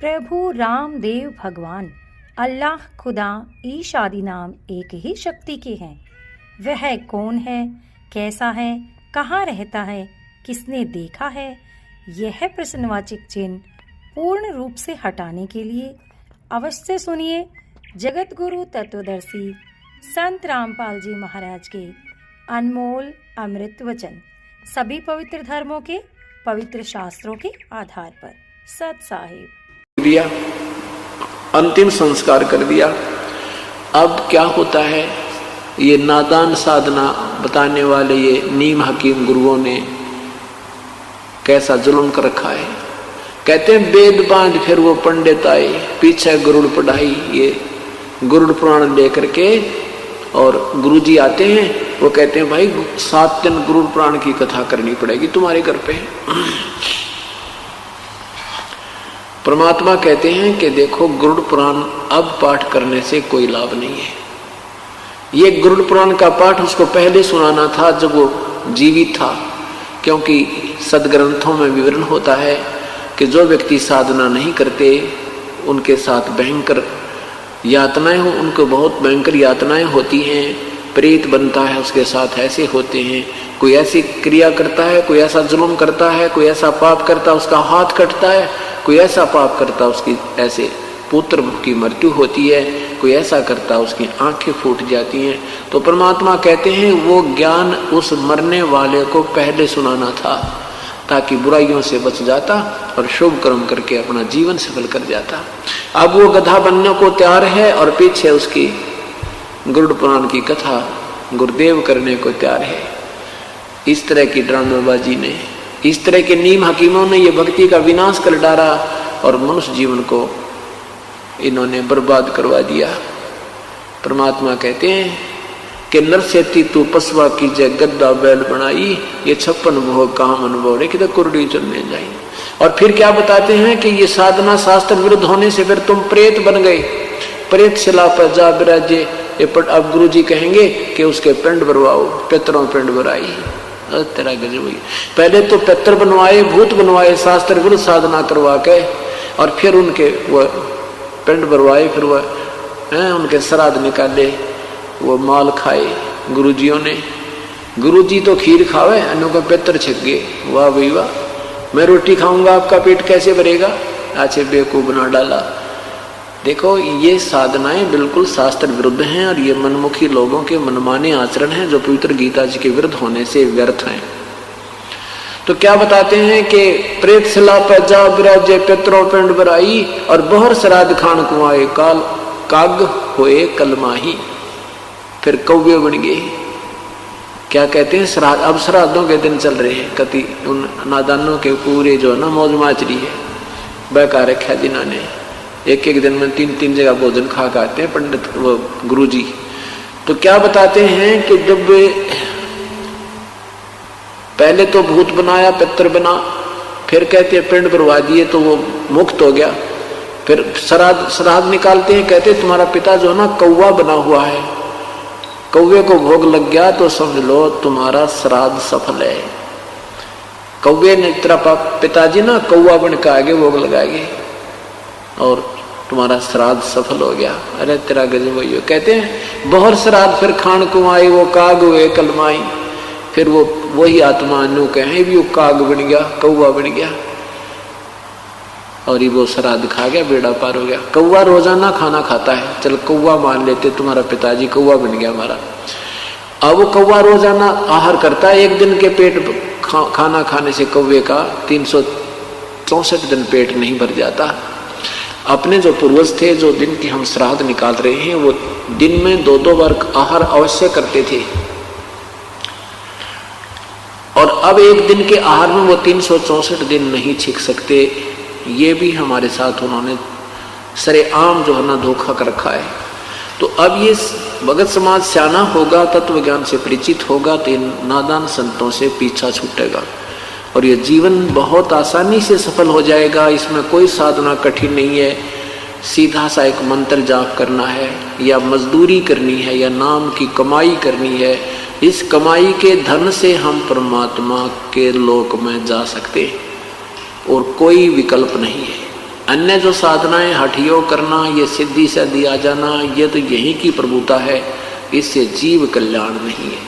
प्रभु रामदेव भगवान अल्लाह खुदा ईश आदि नाम एक ही शक्ति के हैं। वह कौन है, कैसा है, कहाँ रहता है, किसने देखा है, यह प्रश्नवाचक चिन्ह पूर्ण रूप से हटाने के लिए अवश्य सुनिए जगत गुरु तत्वदर्शी संत रामपाल जी महाराज के अनमोल अमृत वचन, सभी पवित्र धर्मों के पवित्र शास्त्रों के आधार पर। सत साहिब दिया, अंतिम संस्कार कर दिया। अब क्या होता है, ये नादान साधना बताने वाले ये नीम हकीम गुरुओं ने कैसा जुल्म कर रखा है। कहते हैं वेद बांध फिर वो पंडित आए, पीछे गरुड़ पढ़ाई, ये गरुड़ पुराण लेकर के, और गुरुजी आते हैं, वो कहते हैं भाई 7 दिन गरुड़ पुराण की कथा करनी पड़ेगी तुम्हारे घर पे। परमात्मा कहते हैं कि देखो गरुड़ पुराण अब पाठ करने से कोई लाभ नहीं है। ये गरुड़ पुराण का पाठ उसको पहले सुनाना था जब वो जीवित था, क्योंकि सदग्रंथों में विवरण होता है कि जो व्यक्ति साधना नहीं करते उनके साथ भयंकर यातनाएं हो, उनको बहुत भयंकर यातनाएं होती हैं। प्रेत बनता है उसके साथ, ऐसे होते हैं। कोई ऐसी क्रिया करता है, कोई ऐसा जुल्म करता है, कोई ऐसा पाप करता है उसका हाथ कटता है, कोई ऐसा पाप करता है उसकी ऐसे पुत्र की मृत्यु होती है, कोई ऐसा करता है उसकी आंखें फूट जाती हैं। तो परमात्मा कहते हैं वो ज्ञान उस मरने वाले को पहले सुनाना था ताकि बुराइयों से बच जाता और शुभ कर्म करके अपना जीवन सफल कर जाता। अब वो गधा बनने को तैयार है और पीछे उसकी गरुड़ पुराण की कथा गुरुदेव करने को तैयार है। इस तरह की ड्रामेबाजी ने, इस तरह के नीम हकीमों ने ये भक्ति का विनाश कर डाला और मनुष्य जीवन को इन्होंने बर्बाद करवा दिया। परमात्मा कहते हैं कि नरसेती तू पसवा कीजे गद्दा बैल बनाई, ये 56 भोग काम अनुभव रे कि कुरडी चलने जाई। और फिर क्या बताते हैं कि ये साधना शास्त्र विरुद्ध होने से फिर तुम प्रेत बन गए, प्रेत शिला पर जा विराजे। अब गुरु जी कहेंगे कि उसके पिंड भरवाओ, पितरों पिंड भराई। तेरा गजब हुई। पहले तो पितर बनवाए, भूत बनवाए, शास्त्र विरुद्ध साधना करवा के, और फिर उनके वो पिंड भरवाए, फिर वह उनके श्राद्ध निकाले, वो माल खाए गुरुजियों ने। गुरुजी तो खीर खावे, अन्यों का पितर छिक गए। वाह भाई वाह, मैं रोटी खाऊंगा आपका पेट कैसे भरेगा, अच्छे बेवकूफ बना डाला। देखो ये साधनाएं बिल्कुल शास्त्र विरुद्ध हैं और ये मनमुखी लोगों के मनमाने आचरण हैं जो पवित्र गीता जी के विरुद्ध होने से व्यर्थ हैं। तो क्या बताते हैं कि प्रेत शिला पर जा विराजे पितरों पिंड भराई, और बहर श्राद्ध खान कुआए काल काग होए कलमाही। फिर कौवे बन गए। क्या कहते हैं श्राद्ध, अब श्राद्धों के दिन चल रहे हैं। कति उन नादानों के पूरे जो है ना मौज माचरी है, बहका रखा जिन्होंने। एक एक दिन में 3-3 जगह भोजन खा के आते हैं पंडित वो गुरुजी। तो क्या बताते हैं कि जब पहले तो भूत बनाया, पितर बना, फिर कहते हैं पिंड भरवा दिए तो वो मुक्त हो गया। फिर श्राद्ध निकालते हैं, कहते हैं तुम्हारा पिता जो है ना कौवा बना हुआ है, कौवे को भोग लग गया तो समझ लो तुम्हारा श्राद्ध सफल है। कौवे ने तेरा पिताजी ना कौवा बन के आगे भोग लगाएंगे और तुम्हारा श्राद्ध सफल हो गया। अरे तेरा गजब हुई। कहते हैं बहुत श्राद्ध फिर खान कुआई, वो काग हुए कलमाई। फिर वो वही आत्मा अनु कहे भी वो काग बन गया, कौवा बन गया, और ये वो श्राद्ध खा गया, बेड़ा पार हो गया। कौवा रोजाना खाना खाता है, चल कौवा मान लेते, तुम्हारा पिताजी कौवा बन गया हमारा। अब वो कौवा रोजाना आहार करता है, एक दिन के पेट खाना खाने से कौवे का 364 दिन पेट नहीं भर जाता। अपने जो पूर्वज थे, जो दिन की हम श्राद्ध निकाल रहे हैं, वो दिन में 2-2 बार आहार अवश्य करते थे, और अब एक दिन के आहार में वो 364 दिन नहीं छिक सकते। ये भी हमारे साथ उन्होंने सरेआम जो है ना धोखा कर रखा है। तो अब ये भगत समाज सियाना होगा, तत्व ज्ञान से परिचित होगा, तो इन नादान संतों से पीछा छूटेगा और ये जीवन बहुत आसानी से सफल हो जाएगा। इसमें कोई साधना कठिन नहीं है, सीधा सा एक मंत्र जाप करना है, या मजदूरी करनी है, या नाम की कमाई करनी है। इस कमाई के धन से हम परमात्मा के लोक में जा सकते और कोई विकल्प नहीं है। अन्य जो साधनाएं हठयोग करना, ये सिद्धि से दिया जाना, ये तो यही की प्रभुता है। इससे जीव कल्याण नहीं है,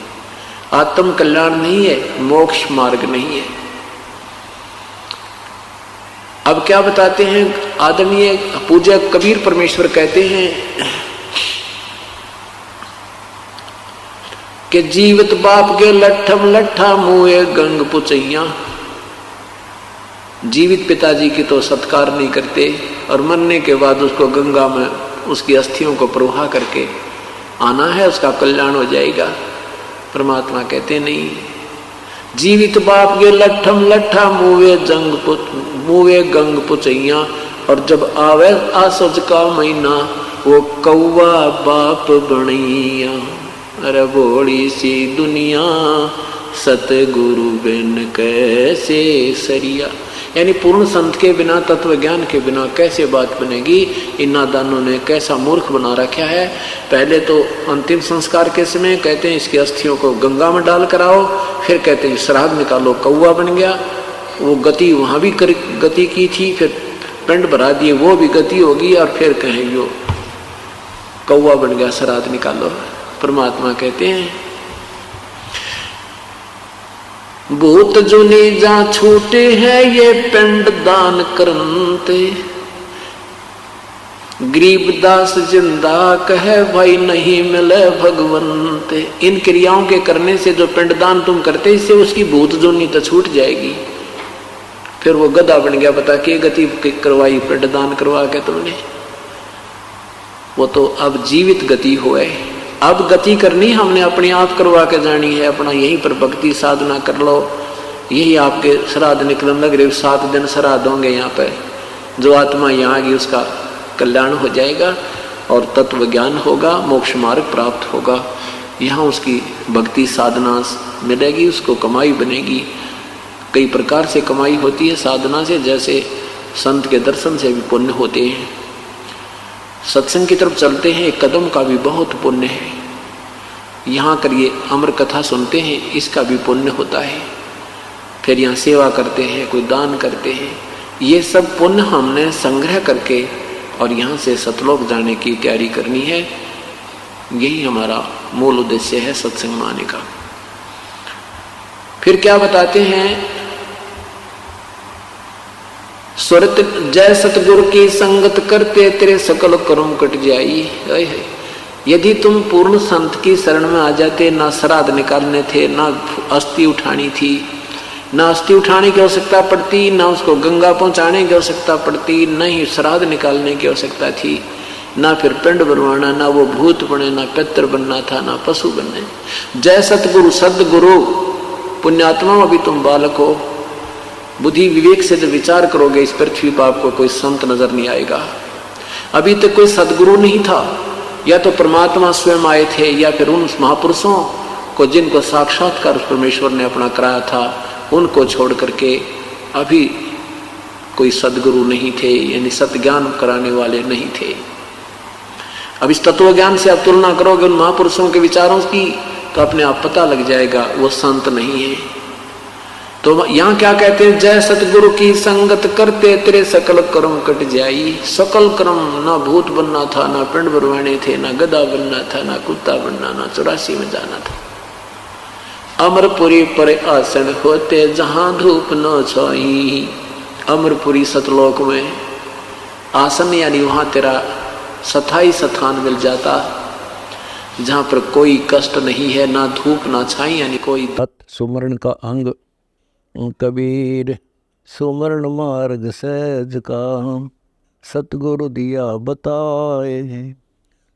आत्म कल्याण नहीं है, मोक्ष मार्ग नहीं है। अब क्या बताते हैं आदरणीय पूज्य कबीर परमेश्वर कहते हैं कि जीवित बाप के लट्ठम लट्ठा मुए गंग पुचैया। जीवित पिताजी की तो सत्कार नहीं करते और मरने के बाद उसको गंगा में उसकी अस्थियों को प्रवाह करके आना है, उसका कल्याण हो जाएगा। परमात्मा कहते नहीं, जीवित बाप के लट्ठम लट्ठा मुवे गंग पुचैया। और जब आवे आसोज का महीना वो कौवा बाप बनैया। अरे बोड़ी सी दुनिया सतगुरु बिन कैसे सरिया। यानी पूर्ण संत के बिना, तत्व ज्ञान के बिना कैसे बात बनेगी। इन नादानों ने कैसा मूर्ख बना रखा है। पहले तो अंतिम संस्कार के समय कहते हैं इसकी अस्थियों को गंगा में डाल कर आओ, फिर कहते हैं श्राद्ध निकालो, कौवा बन गया। वो गति वहां भी गति की थी, फिर पिंड भरा दिए, वो भी गति होगी, और फिर कहेंगे वो कौवा बन गया, श्राद्ध निकालो। परमात्मा कहते हैं भूत जुनी जा छूटे है ये पिंड दान करते। गरीबदास जिंदा कहे भाई नहीं मिले भगवंते। इन क्रियाओं के करने से जो पिंडदान तुम करते, इससे उसकी भूत जुनी तो छूट जाएगी। फिर वो गधा बन गया, बता के गति करवाई पिंडदान करवा के तुमने। वो तो अब जीवित गति हुए। अब गति करनी हमने अपने आप करवा के जानी है। अपना यहीं पर भक्ति साधना कर लो, यही आपके श्राद्ध निकलने लग रहे। 7 दिन श्राद्ध होंगे यहाँ पर। जो आत्मा यहाँ आगी उसका कल्याण हो जाएगा और तत्व ज्ञान होगा, मोक्ष मार्ग प्राप्त होगा। यहाँ उसकी भक्ति साधना मिलेगी, उसको कमाई बनेगी। कई प्रकार से कमाई होती है साधना से, जैसे संत के दर्शन से भी पुण्य होते हैं। सत्संग की तरफ चलते हैं, एक कदम का भी बहुत पुण्य है। यहाँ करिए अमर कथा सुनते हैं, इसका भी पुण्य होता है। फिर यहाँ सेवा करते हैं, कोई दान करते हैं। ये सब पुण्य हमने संग्रह करके और यहाँ से सतलोक जाने की तैयारी करनी है। यही हमारा मूल उद्देश्य है सत्संग में आने का। फिर क्या बताते हैं, स्वरत जय सतगुरु की संगत करते तेरे सकल कर्म कट जाई। यदि तुम पूर्ण संत की शरण में आ जाते, ना श्राद्ध निकालने थे, ना अस्थि उठानी थी, ना अस्थि उठाने की आवश्यकता पड़ती, ना उसको गंगा पहुंचाने की आवश्यकता पड़ती, न ही श्राद्ध निकालने की आवश्यकता थी, ना फिर पिंड बनवाना, ना वो भूत बने, ना पितर बनना था, ना पशु बनने। जय सतगुरु सदगुरु। पुण्यात्मा अभी तुम बालक हो, बुद्धि विवेक से जब विचार करोगे इस पृथ्वी पर आपको कोई संत नजर नहीं आएगा। अभी तक कोई सदगुरु नहीं था, या तो परमात्मा स्वयं आए थे, या फिर उन महापुरुषों को जिनको साक्षात्कार परमेश्वर ने अपना कराया था, उनको छोड़ करके अभी कोई सदगुरु नहीं थे, यानी सत्ज्ञान कराने वाले नहीं थे। अब इस तत्व ज्ञान से आप तुलना करोगे उन महापुरुषों के विचारों की, तो अपने आप पता लग जाएगा वो संत नहीं है। तो यहाँ क्या कहते हैं, जय सतगुरु की संगत करते तेरे सकल कर्म कट जाई। सकल कर्म, ना भूत बनना था, ना पिंड भरवाने थे, ना गधा बनना था, ना कुत्ता बनना, ना 84 में जाना था। अमरपुरी पर आसन होते जहां धूप न छाई। अमरपुरी सतलोक में आसन, यानी वहां तेरा स्थाई स्थान मिल जाता, जहां पर कोई कष्ट नहीं है, ना धूप ना छाई, यानी कोई। सुमरण का अंग कबीर सुमरण मार्ग सहज का, सतगुरु दिया बताए।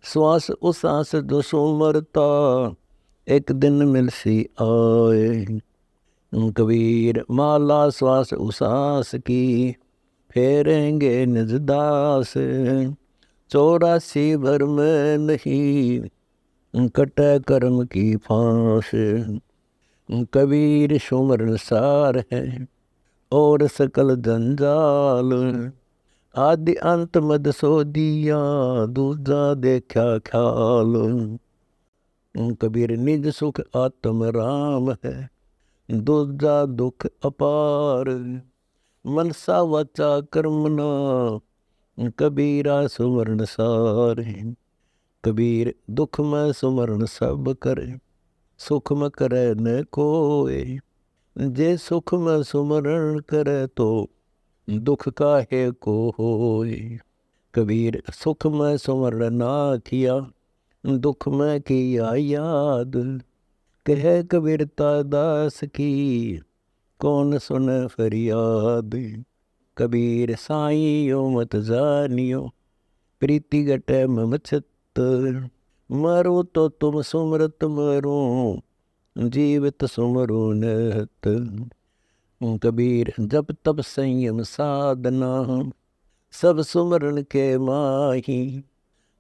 श्वास उसास जो सुमरता, एक दिन मिलसी आए। कबीर माला श्वास उसास की, फेरेंगे निज दास। 84 भर में नहीं, कटे कर्म की फांस। कबीर सुमरण सार है और सकल जंजाल। आदि अंत मद सो दिया, दूजा देखा ख्याल। कबीर निज सुख आत्म राम है, दूजा दुख अपार। मनसा वाचा कर्मना, कबीरा सुमरण सारे। कबीर दुख में सुमरण सब करे, सुख में करे न कोय। जे सुख में सुमरण करे तो दुख काहे को होय। कबीर सुख में सुमरण ना किया, दुख में किया याद। कह कबीरता दास की, कौन सुने फरियाद। कबीर साईं यो मत जानियो, प्रीति घटे मम चित्त। मरो तो तुम सुमरत मरो, जीवित सुमरो नित। कबीर जब तब संयम साधना, सब सुमरण के माही।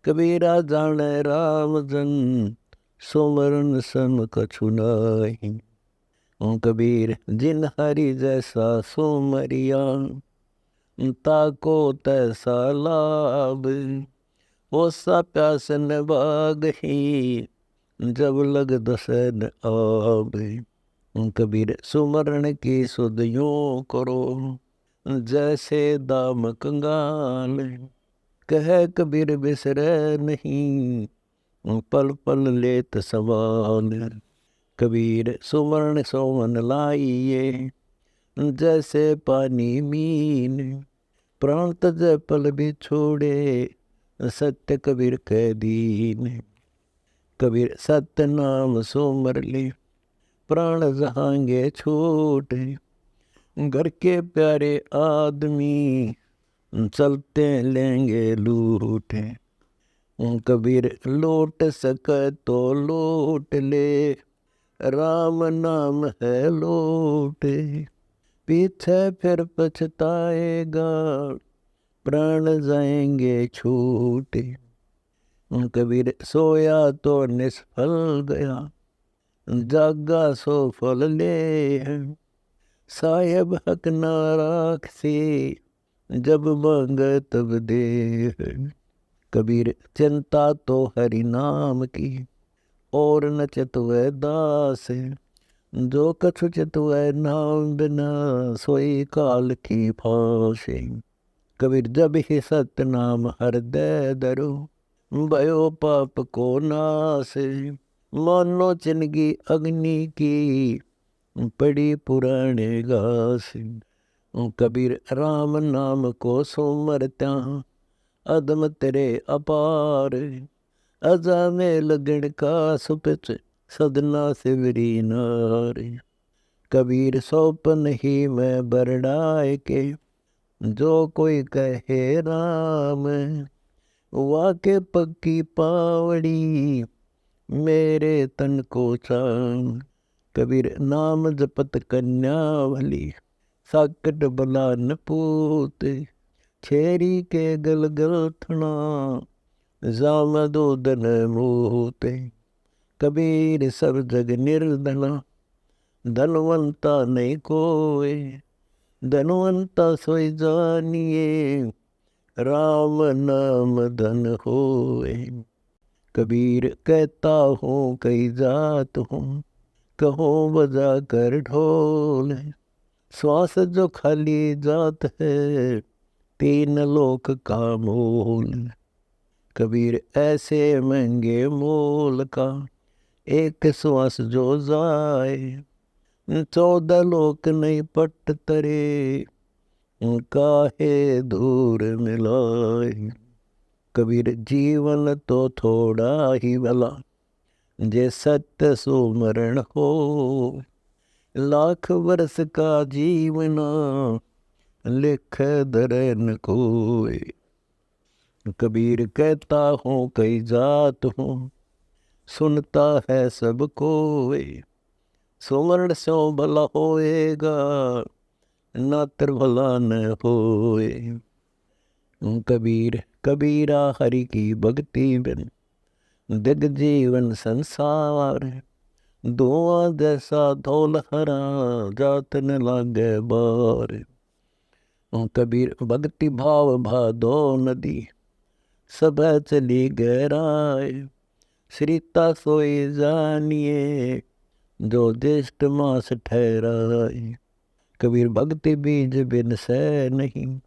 कबीरा जाने राम जन, सुमरण सम कछु नाही। कबीर जिन हरि जैसा सुमरिया, ताको तैसा लाभ। वो सा प्यास न बागही, जब लग दसन आब। कबीर सुमरण की सुध यूं करो, जैसे दाम कंगाल। कह कबीर बिसरे नहीं, पल पल लेत सवाल। कबीर सुमरण सोमन लाइए, जैसे पानी मीन। प्राण तज पल भी छोड़े, सत्य कबीर के दीन। कबीर सत्य नाम सुमर ले, प्राण जहांगे छूटे। घर के प्यारे आदमी, चलते लेंगे लूटे। कबीर लूट सके तो लूट ले, राम नाम है लूटे। पीछे फिर पछताएगा, प्राण जाएंगे छूटे। कबीर सोया तो निष्फल गया, जागा सो फल ले। साहेब हक ना राखसी, जब मांगे तब दे। कबीर चिंता तो हरि नाम की, और न चितवै दास। जो कछु चितवै नाम बिना, सोई काल की फांस। कबीर जब ही सत्य नाम हृदय धरो, भयो पाप को नाश। मानो चिनगी अग्नि की, पड़ी पुराने घास। कबीर राम नाम को सुमरत्या, अदम तेरे अपार। अजा में लगन का सुपिच, सदना सिवरी नार। कबीर सौपन ही में बरडाए के, जो कोई कहे राम। वाके पक्की पावड़ी, मेरे तन को चाम। कबीर नाम जपत कन्या भली, साकट बला न पूत। छेरी के गल गल थना, जाम दोदन मूत। कबीर सब जग निर्धना, धनवंता नहीं कोय। धनवंता सोई जानिए, राम नाम धन होए। कबीर कहता हूँ कई जात हूँ, कहो बजा कर ढोल। श्वास जो खाली जात है, तीन लोक का मोल। कबीर ऐसे महंगे मोल का, एक श्वास जो जाए। 14 लोक नहीं पट तरे, काहे दूर मिलाए। कबीर जीवन तो थोड़ा ही भला, जे सत्य सुमरण हो। लाख वर्ष का जीवना, लिख धरन कोय। कबीर कहता हूँ कई जात हूँ, सुनता है सब कोय। सुमरण सो भला होएगा, नातर भला न होए। कबीर कबीरा हरि की भक्ति बिन, दिग जीवन संसार। धुआं जैसा धौल हरा, जात न लागे बार। कबीर भक्ति भाव भादो नदी, सब चली गहराए। श्रीता सोई जानिए, जो ज्येष्ठ मास ठहराए। कबीर भक्ति बीज बिन सै नहीं,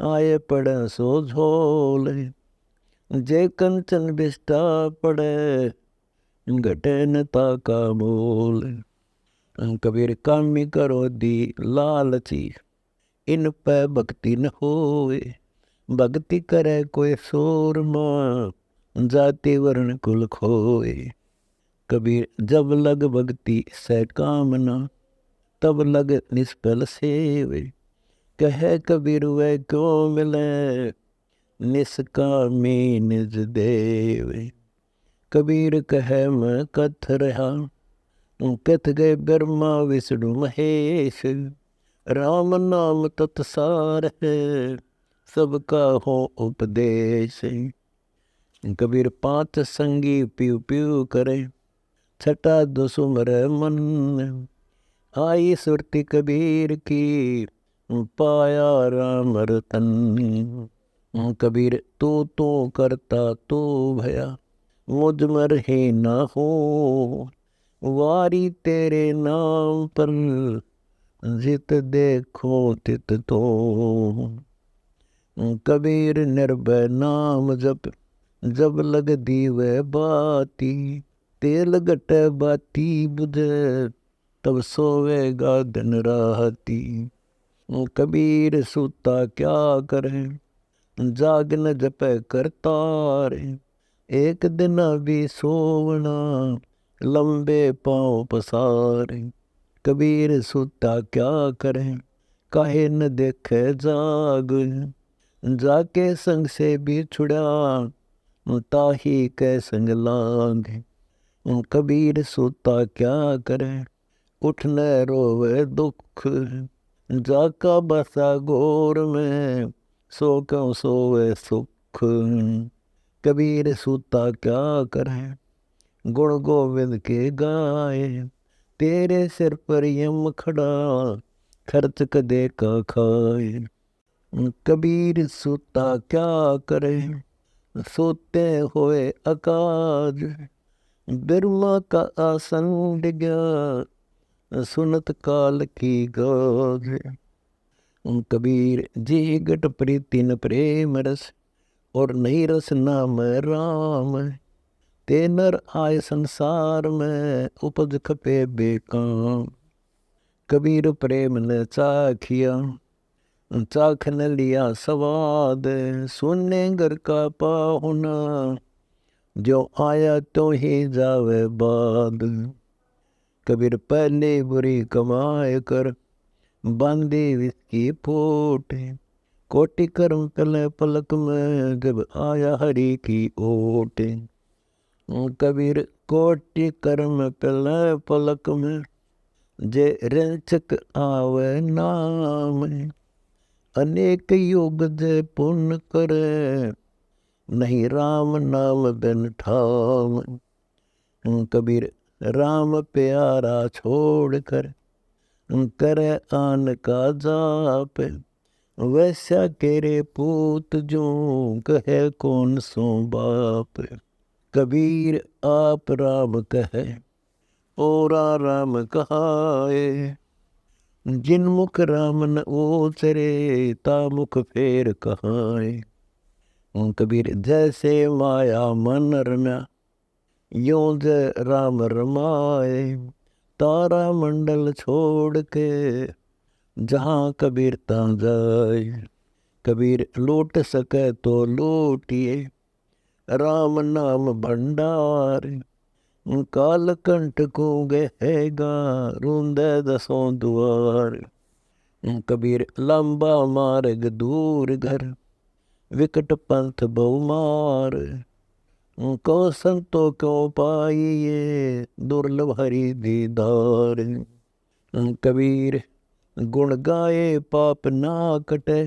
आए पड़े सो झोल, जे कंचन बिष्टा पड़े घटे न ताका मोल। कबीर कामी करो दी लालची, इन पे भक्ति न होए। भक्ति करे कोई सूरमा, जाति वर्ण कुल खोए। कबीर जब लग भक्ति से कामना, तब लग निष्फल सेवे। कहे कबीर वह क्यों मिले, निष्कामी निज देवे। कबीर कहे मैं कथ रहा, कथ गए ब्रह्मा विष्णु महेश। राम नाम तत्सार है, सबका हो उपदेश। कबीर पांच संगी पियो पियो करे, छठा दुसुमर मन। आई सुरति कबीर की, पाया राम रतन। कबीर तू करता तू भया, मुझ मर ही ना हो। वारी तेरे नाम पर, जित देखो तित तो। कबीर निर्भय नाम जप, जब लग दीवे बाती। तेल घट बाती बुझे, तब सोवेगा दिन राती। कबीर सूता क्या करे, जाग न जपे करतारे। एक दिन भी सोवना, लंबे पाँव पसारे। कबीर सूता क्या करे, काहे न देखे जाग। जाके संग से भी छुड़ा, ताही के संग लाग। कबीर सूता क्या करे, उठने रोवे दुख। जाका बसा गोर में, सो क्यों सोवे सुख। कबीर सूता क्या करे, गुण गोविंद के गाए। तेरे सिर पर यम खड़ा, खर्च कदे का खाए। कबीर सूता क्या करे, सोते हुए अकाज। बिरमा का आसन डिगा, सुनत काल की गाज। कबीर जी गट प्रीति न प्रेम रस, और नहीं रस नाम राम। ते नर आय संसार में, उपज खपे बेकाम। कबीर प्रेम ने चाखिया, चाखन लिया स्वाद। सुने घर का पाहुना, जो आया तो ही जावे बाद। कबीर पहले बुरी कमाए कर, बांधे विस्की पोट। कोटि कर्म पले पलक में, जब आया हरि की ओट। कबीर कोटि कर्म पले पलक में, जे रंचक आवे नाम। अनेक योग जे पुण्य करे, नहीं राम नाम बिन ठाम। कबीर राम प्यारा छोड़ कर, करे आन का जाप। वैसा केरे पूत जो, कहे कौन सो बाप। कबीर आप राम कहे, ओरा राम कहाए। जिन मुख राम न ओसरे, ता मुख फेर कहाए। कबीर जैसे माया मन रम्या, यों जय राम रमाए। तारा मंडल छोड़ के, जहाँ कबीर ता जाए। कबीर लूट सके तो लूटिए, राम नाम भंडार। काल कंठ को गहेगा, रूंदे दसों द्वार। कबीर लंबा मार्ग दूर घर, विकट पंथ बहुमार। को संतो क्यों पाइए, दुर्लभ हरि दीदार। कबीर गुण गाए पाप ना कटे,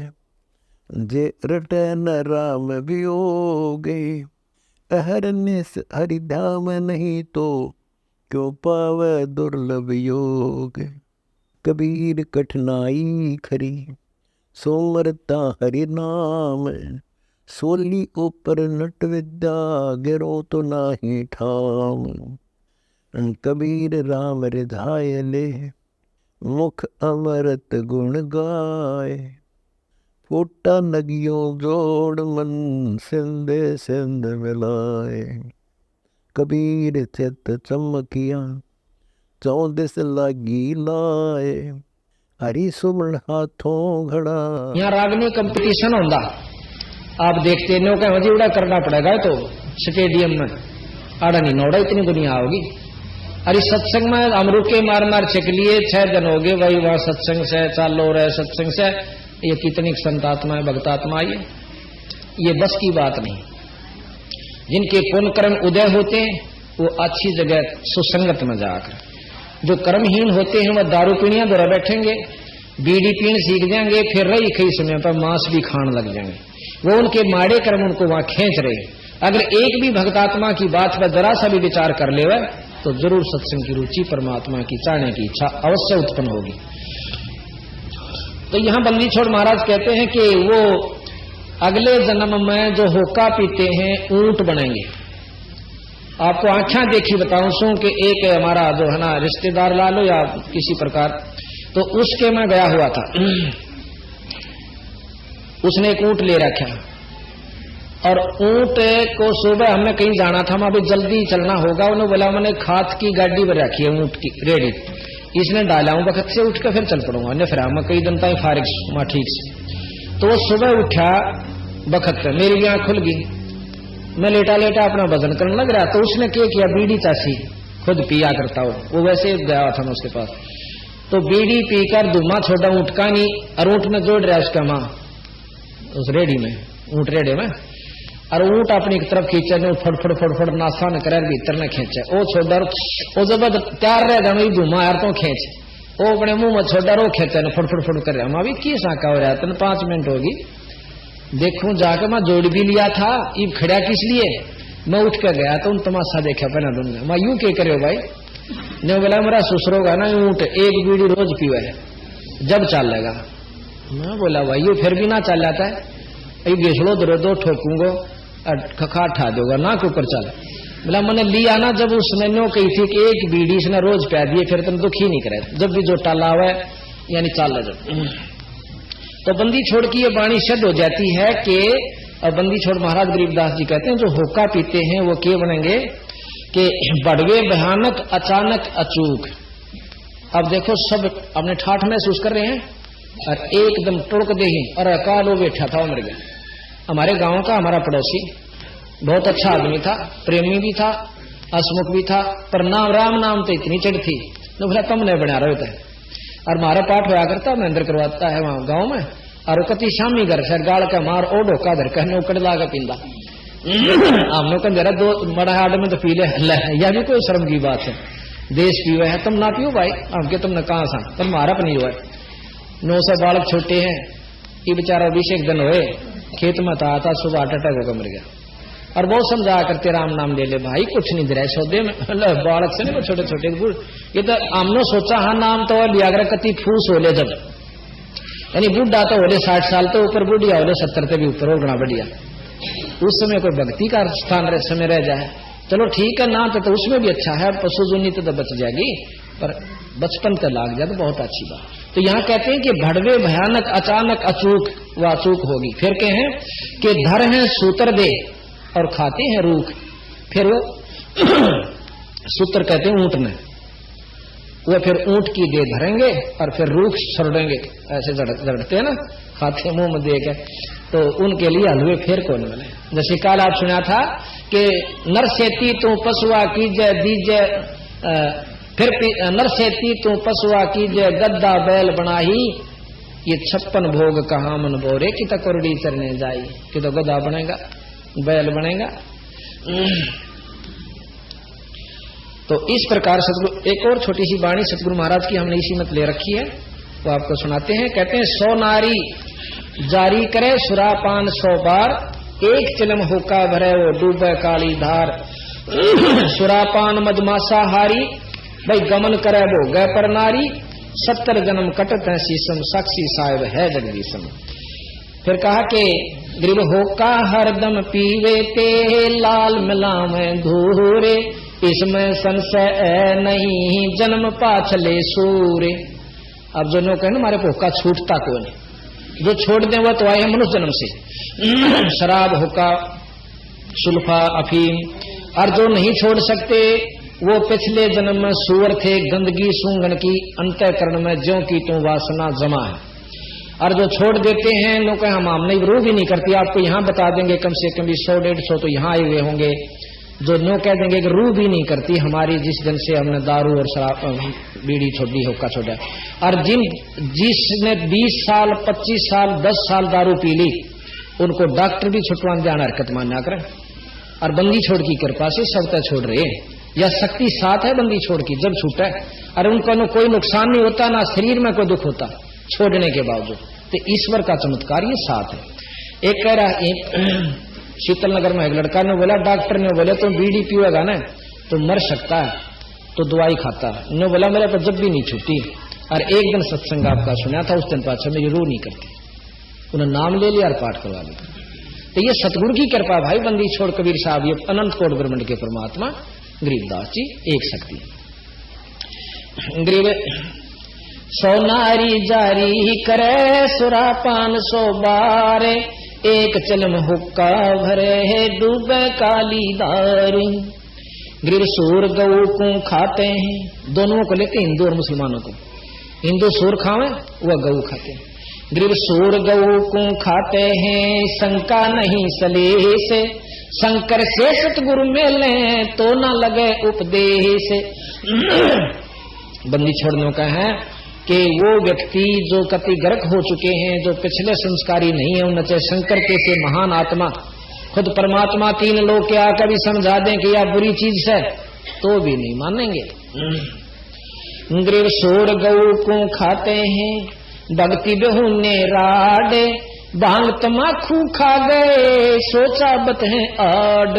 जे रटे न राम वियोगे। अहरनिश हरि धाम नहीं तो, क्यों पावे दुर्लभ योग। कबीर कठिनाई खरी, सोमरता हरि नाम। सोली ऊपर नट विद्या, गिरो तो नाही ठाम। कबीर राम रिधाय ले, मुख अमृत गुण गाए। फूटा नगियों जोड़ मन सिंधे सिंध मिलाए, कबीर चित चमकिया चौदिस लागी लाए, हरी सुमन हाथों घड़ा। यहाँ रागनी कंपटीशन होगा, आप देखते नो क्या उड़ा करना पड़ेगा तो स्टेडियम में आड़ा नहीं नोड़ा इतनी दुनिया होगी। अरे सत्संग में हम रुके मार मार छिक लिए 6 दिन हो गए भाई, वहां सत्संग से चालो रहे सत्संग से, ये कितनी संतात्मा है भक्तात्मा है, ये बस की बात नहीं। जिनके पुण्य कर्म उदय होते हैं वो अच्छी जगह सुसंगत में जाकर, जो कर्महीन होते हैं वह दारू पीणियां द्वारा बैठेंगे, बीड़ी पीण सीख जाएंगे, फिर रही कई समय पर मांस भी खाने लग जाएंगे। वो उनके माड़े कर्म उनको वहां खींच रहे। अगर एक भी भक्तात्मा की बात पर जरा सा भी विचार कर ले तो जरूर सत्संग की रुचि, परमात्मा की चाहने की इच्छा अवश्य उत्पन्न होगी। तो यहां बंदी छोड़ महाराज कहते हैं कि वो अगले जन्म में जो होका पीते हैं ऊंट बनेंगे। आपको आंखें देखी बताऊं सू कि एक हमारा जो है ना रिश्तेदार ला लो या किसी प्रकार, तो उसके मैं गया हुआ था, उसने एक ऊंट ले रखा और ऊंट को सुबह हमने कहीं जाना था, मैं अभी जल्दी चलना होगा, उन्होंने बोला मैंने खाद की गाड़ी पर रखी है ऊंट की रेडी, इसने डाला हूं वक्त से उठ कर फिर चल पड़ूंगा, ने फिर मैं कई दिन तक फारिग हुआ ठीक से। तो वो सुबह उठा बखत पे, मेरी भी आंख खुल गई, मैं लेटा लेटा अपना वजन करने लग रहा। तो उसने क्या किया, बीड़ी चासी खुद पिया करता हो, वो वैसे गया था मैं उसके पास, तो बीड़ी पीकर धुआं छोड़ा ऊंट का नहीं, और ऊंट में जोड़ रहा उसका माँ उस रेडी में, ऊंट रेडे में, और ऊंट अपनी एक तरफ खींचे ने फटफट फटफट नासा न करे भीतर न खींचे, ओ छोड़ा वो जब तैयार रह जाए धुआं यार तो खींच, वो अपने मुंह में छोड़ा रो खेते न फटफट फट कर रहा। मैं भी की साका हो रहा था, 5 मिनट होगी, देखूं जाकर मैं जोड़ भी लिया था, ये खड़ा किस लिए, मैं उठ कर गया तो उन तमाशा देखा पहना दूंगा, मैं यूं क्या करे भाई, ने बोला मेरा ससुरोगा ना ऊंट एक बीड़ी रोज पीवा है जब चल लेगा। मैं बोला भाई ये फिर भी ना चल जाता है, ये घिसड़ो दो दो ठोकूंगो खखा ठा दोगा ना के ऊपर चल। बोला मैंने लिया ना जब उसने नो कही थी कि एक बीड़ी इसने रोज पै दिए, फिर तुम दुखी नहीं करे, जब भी जो टाला हुआ है यानी चाल जब। तो बंदी छोड़ की ये वाणी सिद्ध हो जाती है कि, और बंदी छोड़ महाराज गरीबदास जी कहते हैं जो होका पीते हैं वो क्या बनेंगे कि बड़वे भयानक अचानक अचूक। अब देखो सब अपने ठाठ महसूस कर रहे हैं और एकदम टुड़क दे ही, और अकाल वो बैठा था, मर गया। हमारे गांव का हमारा पड़ोसी बहुत अच्छा आदमी था, प्रेमी भी था, हसमुख भी था, पर नाम राम नाम तो इतनी चढ़ थी, तो बोला तुम नहीं बना रहे थे। और हमारा पाठ होया करता महेंद्र करवाता है वहां गांव में, और कति शामी घर से गाड़ का मार ओ ढोका धर कहने उकड़ लागा पींदा हमने कहा जरा दो बड़ा हाड में तो पी ले, यह भी कोई शर्म की बात है, देश पीवे है तुम ना पियो भाई, हमके तुमने कहा सा तुम मारा नहीं हुआ। 9 से बालक छोटे हैं, ये बेचारा 20 दिन हुए खेत में था, सुबह अटक होकर मर गया। और बहुत समझा करते राम नाम ले ले भाई, कुछ नहीं दे रहा सौदे में, बालक से नहीं छोटे छोटे ये तो हमने सोचा हाँ नाम तो लिया कर कति फूस हो ले, जब यानी बुढ़ा तो होले 60 साल तो ऊपर, बुढ़िया होले 70 से भी ऊपर हो गना बढ़िया, उस समय कोई भक्ति का स्थान समय रह जाए चलो ठीक है, ना तो उसमें भी अच्छा है, पशु जुनी तो बच जाएगी, पर बचपन तो लाग जाए तो बहुत अच्छी बात। तो यहाँ कहते हैं कि भड़वे भयानक अचानक अचूक, वह अचूक होगी। फिर कहें कि धर है सूत्र दे और खाते हैं रूख, फिर वो सूत्र कहते हैं ऊंट में, वो फिर ऊंट की दे धरेंगे और फिर रूख छोड़ेंगे, ऐसे जड़ते हैं ना, खाते मुंह में दे के, तो उनके लिए हलवे फिर कौन मिले। जैसे कल आप सुना था कि नरसेती तू पशुआ कीजय दीजय, फिर नरसेती तू पशुआ कीजय गद्दा बैल बनाही, ये 56 भोग कहाँ मन बोरे कि तो कोरडी चरने जाई, कि तो गद्दा बनेगा बैल बनेगा। तो इस प्रकार सतगुरु, एक और छोटी सी वाणी सतगुरु महाराज की हमने इसी मत ले रखी है, वो आपको सुनाते हैं। कहते हैं 100 नारी जारी करे सुरापान 100 बार, एक चिलम होका भरे वो डूबे काली धार। सुरापान मदमासा हारी, भाई गमन करे वो गए पर नारी, 70 जन्म कटत है शीशम, साक्षी साहिब है जगदीशम। फिर कहा कि गरीब होका हरदम पीवे ते, लाल मिलावे धूरे, इसमें संशय नहीं जन्म पाछले सूरे। अब जो नो कहना हमारे भोका छूटता कौन, जो छोड़ दें वह तो आए हैं मनुष्य जन्म से, शराब, हुक्का, सुल्फा, अफीम। और जो नहीं छोड़ सकते वो पिछले जन्म में सूअर थे, गंदगी सूंघन की अंतःकरण में ज्यों की तो वासना जमा है। और जो छोड़ देते हैं लोग कहें हम नहीं, रूह भी नहीं करती, आपको यहाँ बता देंगे कम से कम 100-150 तो यहाँ आए हुए होंगे जो नो कह देंगे कि रूह भी नहीं करती हमारी, जिस दिन से हमने दारू और शराब, बीड़ी छोड़ी, हुक्का छोड़ा। और जिसने 20 साल, 25 साल, 10 साल दारू पी ली, उनको डॉक्टर भी छुटवा देना हरकत मानना करें। और बंदी छोड़ की कृपा से सब तक छोड़ रहे हैं, या शक्ति साथ है बंदी छोड़ की जब छूटा है। और उनको कोई नुकसान नहीं होता, ना शरीर में कोई दुख होता छोड़ने के बावजूद। तो ईश्वर का चमत्कार ये साथ है। एक कह रहा, शीतल नगर में एक लड़का ने बोला, डॉक्टर ने बोला तो बीड़ी पिएगा ना तो मर सकता है, तो दवाई खाता है। ने बोला मेरे पर जब भी नहीं छूटी। और एक दिन सत्संग आपका सुना था, उस दिन पाछा मेरी रूह नहीं करती, उन्हें नाम ले लिया और पाठ करवा लिया। तो ये सतगुरु की कृपा भाई, बंदी छोड़ कबीर साहब, ये अनंत कोट ब्रह्मांड के परमात्मा गरीबदास जी एक शक्ति। गरीब सोनारी जारी करे सुरापान 100 बार, एक चलम हुक्का भरे है डूबे काली दारू। गरीब सूर गऊ को खाते हैं, दोनों को लेते हिंदू और मुसलमानों को। हिंदू सूर खावे, वह गऊ खाते हैं। गरीब सूर गऊ को खाते हैं, शंका नहीं सलेह से, शंकर से सतगुरु मिले तो न लगे उपदेश। बंदी छोड़ने का है कि वो व्यक्ति जो कति गर्क हो चुके हैं, जो पिछले संस्कारी नहीं है, उनसे शंकर के से महान आत्मा खुद परमात्मा 3 लोग के आकर भी समझा दें कि यह बुरी चीज है तो भी नहीं मानेंगे। गरीब सूर गऊ को खाते हैं, भक्ति बेहुने राडे, भांग तमाकू खा गए सोचा बत है आड।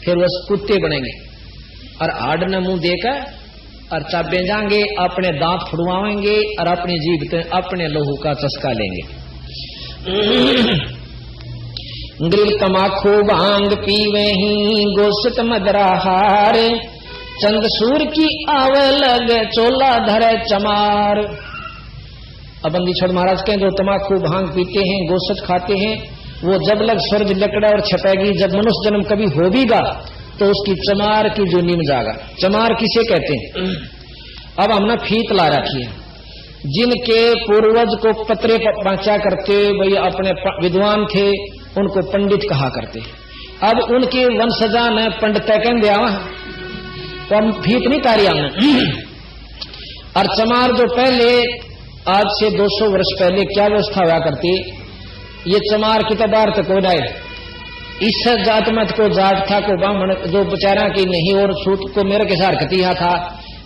फिर वह कुत्ते बनेंगे और आड ने मुंह देकर और चाबे जाएंगे, अपने दांत फुड़वाएंगे और अपनी जीभ से अपने लहू का चस्का लेंगे। गरीब तमाकू भांग पीवे ही, गोश्त मदराहार, चंद सूर की आवे लगे चोला धरे चमार। अब बंदी छोड़ महाराज के जो तमाकू भांग पीते हैं, गोश्त खाते हैं, वो जब लग स्वर्ग लकड़ा और छपेगी, जब मनुष्य जन्म कभी हो भीगा तो उसकी चमार की जो नीम जागा। चमार किसे कहते हैं? अब हमने फीत ला रखी है, जिनके पूर्वज को पत्रे पहुंचा करते भाई अपने विद्वान थे, उनको पंडित कहा करते। अब उनके वंशजा ने पंडित कह दिया, तो हम फीत नहीं तारी हमने। और चमार जो पहले आज से 200 वर्ष पहले क्या व्यवस्था हुआ करती, ये चमार की तबार तक हो जाए, इस जात मत को जाट था को ब्राह्मण जो बेचारा की नहीं, और सूत को मेरे के सार कतिया था,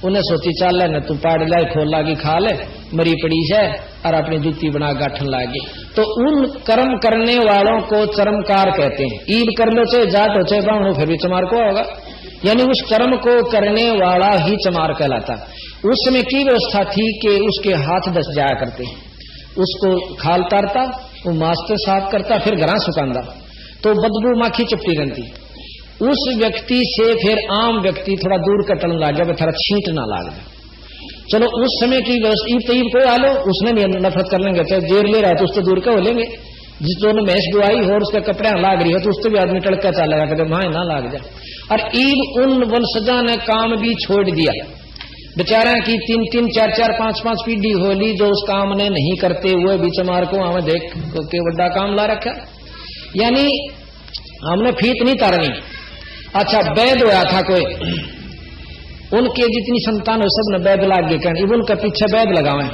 उन्हें सोची चाल न तू पाड़ लाए खोल लागी खा ले मरी पड़ी है, और अपनी जूती बना गाठन लागी। तो उन कर्म करने वालों को चरमकार कहते हैं। ईद कर लो चाहे जाट हो चाहे ब्राह्मण हो, फिर भी चमार को होगा, यानी उस कर्म को करने वाला ही चमार कहलाता। उस समय की व्यवस्था थी कि उसके हाथ दस जाया करते, उसको खाल तारता, वो मास्टर साफ करता, फिर घरा सुखांदा, तो बदबू माखी चुपटी रहती। उस व्यक्ति से फिर आम व्यक्ति थोड़ा दूर कटन लग गया, थोड़ा छींट ना लाग गया। चलो उस समय की व्यवस्था, ईद तईब कोई आलो उसने नहीं नफरत कर लेंगे, चाहे जेर ले रहा है तो उससे दूर का हो लेंगे। जिस जो ने भैंस दुआई हो और उसके कपड़े लाग रही हो तो उससे भी आदमी टड़का चलेगा, कहते वहां ना लाग जाए। और ईद उन वंशजा ने काम भी छोड़ दिया, बेचारा की 3-3, 4-4, 5-5 पीढ़ी होली जो उस काम ने नहीं करते हुए भी चमार को हमें देख के बड़ा काम ला रखा, यानी हमने फीत नहीं तारनी। अच्छा वैद होया था कोई, उनके जितनी संतान हो सब ने वैद लाग गए, कहने उनका पीछे वैद लगावे,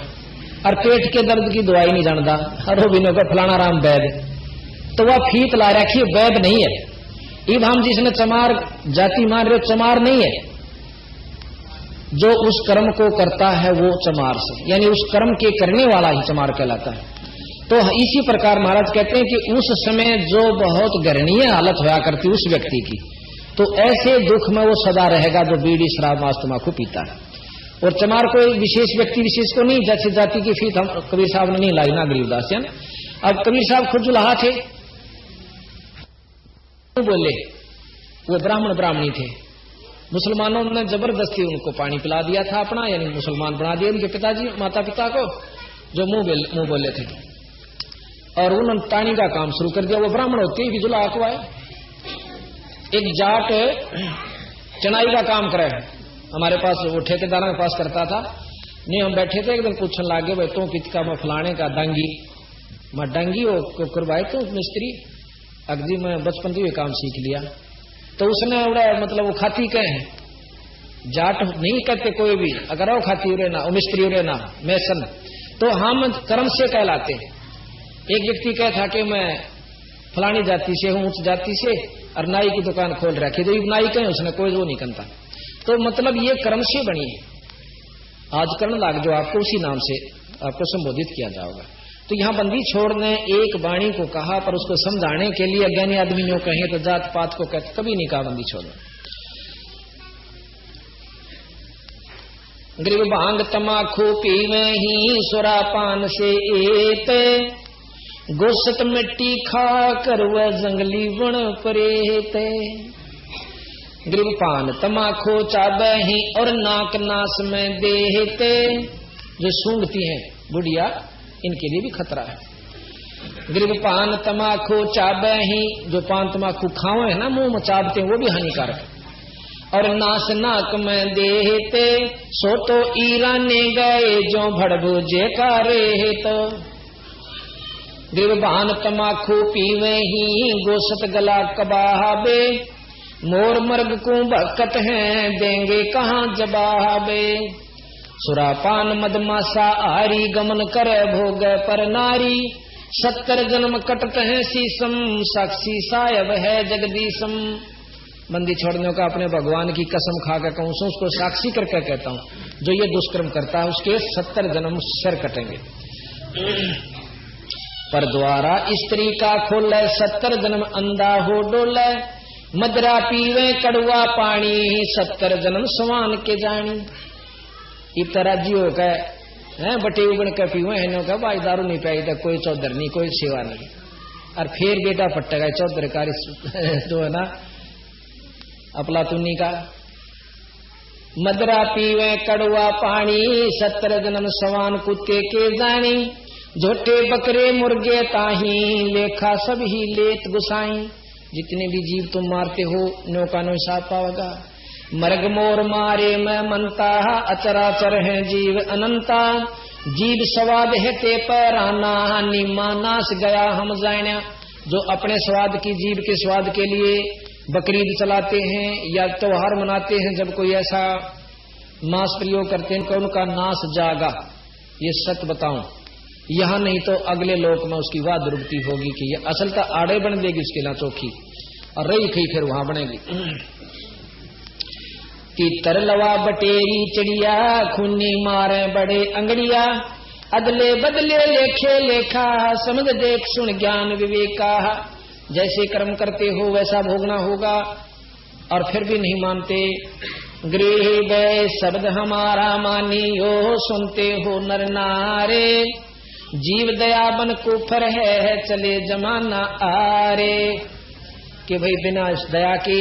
और पेट के दर्द की दवाई नहीं जानता, हरो बिनो का फलाना राम वैद, तो वह फीत ला रखी वैद नहीं है। इब हम जिसने चमार जाति मान रहे, चमार नहीं है, जो उस कर्म को करता है वो चमार से, यानी उस कर्म के करने वाला ही चमार कहलाता है। तो इसी प्रकार महाराज कहते हैं कि उस समय जो बहुत घृणीय हालत होया करती उस व्यक्ति की, तो ऐसे दुख में वो सदा रहेगा जो बीड़ी शराब मांस तंबाकू पीता है। और चमार कोई विशेष व्यक्ति विशेष को नहीं, जैसे जाति की फीत हम कबीर साहब ने नहीं लाई ना गरीबदास जन। अब कबीर साहब खुद जुलाहा थे, बोले वो ब्राह्मणी थे, मुसलमानों ने जबरदस्ती उनको पानी पिला दिया था अपना, यानी मुसलमान बना दिया उनके पिताजी माता पिता को, जो मुंह बोले थे। और उन्होंने टाणी का काम शुरू कर दिया। वो ब्राह्मण होते ही जुला आकवाए। एक जाट चनाई का काम करे हमारे पास, वो ठेकेदारों के पास करता था। नहीं, हम बैठे थे, एकदम पूछने लागे, भाई तो कितका मैं फलाने का डांगी, मैं डांगी हो करवाए तो मिस्त्री अगजी, मैं बचपन से ये काम सीख लिया। तो उसने मतलब वो खाती कहे, जाट नहीं कहते कोई भी, अगर वो खाती उरे ना, वो मिस्त्री उरे ना, मैसन, तो हम कर्म से कहलाते हैं। एक व्यक्ति कह था कि मैं फलानी जाति से हूं, उच्च जाति से, और नाई की दुकान खोल रखी, तो नाई कहे उसने कोई वो नहीं करता। तो मतलब ये कर्म से बनी है। आज कर्ण लाग जो आपको उसी नाम से आपको संबोधित किया जाएगा। तो यहाँ बंदी छोड़ने एक वाणी को कहा, पर उसको समझाने के लिए अज्ञानी आदमी जो कहे तो जात पात को कहते, कभी नहीं कहा बंदी छोड़ना। गरीब भांग तमाखू पीवे ही सुरापान से एते, गुस्सत मिट्टी खा कर वह जंगली वन परेते। गरीब पान तमाखू चाबे ही और नाक नास में देते। जो सूंघती हैं बुढ़िया, इनके लिए भी खतरा है। गरीब पान तमाखू चाबे ही, जो पान तमाखू खाओ है ना, मुंह में चाबते हैं, वो भी हानिकारक है। और नास नाक में देते, सो तो ईराने गए जो भड़बूजे का रे। तो गरीब पान तमाखू पीवे ही, गोसत गला कबाबे, मोर मर्ग को भक्कत हैं, देंगे कहाँ जवाबे। सुरापान मदमासा आरी, गमन करे भोग पर नारी, 70 जन्म कटत हैं शीसम, साक्षी सायब है जगदीशम। बंदी छोड़ने का अपने भगवान की कसम खा कर कहूं, उसको साक्षी करके कहता हूं, जो ये दुष्कर्म करता है उसके 70 जन्म सिर कटेंगे। पर द्वारा स्त्री का खोले, 70 जन्म अंधा हो डोले, मदरा पीवे कड़वा पानी, 70 जन्म सवान के जानी। इतना जियो कह बटे उगण के पीवे है, का भाई दारू नहीं पाई तो कोई चौधर नहीं, कोई सेवा नहीं। और फिर बेटा पट्टेगा चौधर कारी जो है ना अपलातुनी का। मदरा पीवे कड़वा पानी, 70 जन्म सवान कुत्ते के जानी, झोटे बकरे मुर्गे ताही, लेखा सब ही लेत गुसाई। जितने भी जीव तुम मारते हो नौका नो हिसाब पाओगा। मर्ग मोर मारे मैं मनता, अचराचर है जीव अनंता, जीव स्वाद है ते पराना, निमा नाश गया हम जाना। जो अपने स्वाद की, जीव के स्वाद के लिए बकरीद चलाते हैं या त्योहार मनाते हैं, जब कोई ऐसा मांस प्रयोग करते हैं, उनका नाश जागा। ये सत्य बताऊं, यहां नहीं तो अगले लोक में उसकी वाद रुकती होगी कि ये असल का आड़े बन देगी उसके ना चौकी, और रही खई फिर वहां बनेगी। कि तरलवा बटेरी चिड़िया, खूनी मारे बड़े अंगड़िया, अदले बदले लेखे लेखा, समझ देख सुन ज्ञान विवेका। जैसे कर्म करते हो वैसा भोगना होगा, और फिर भी नहीं मानते। गृह गए शब्द हमारा मानियो, सुनते हो नर नारे, जीव दया बन कुफर है चले जमाना आरे। कि भाई बिना दया के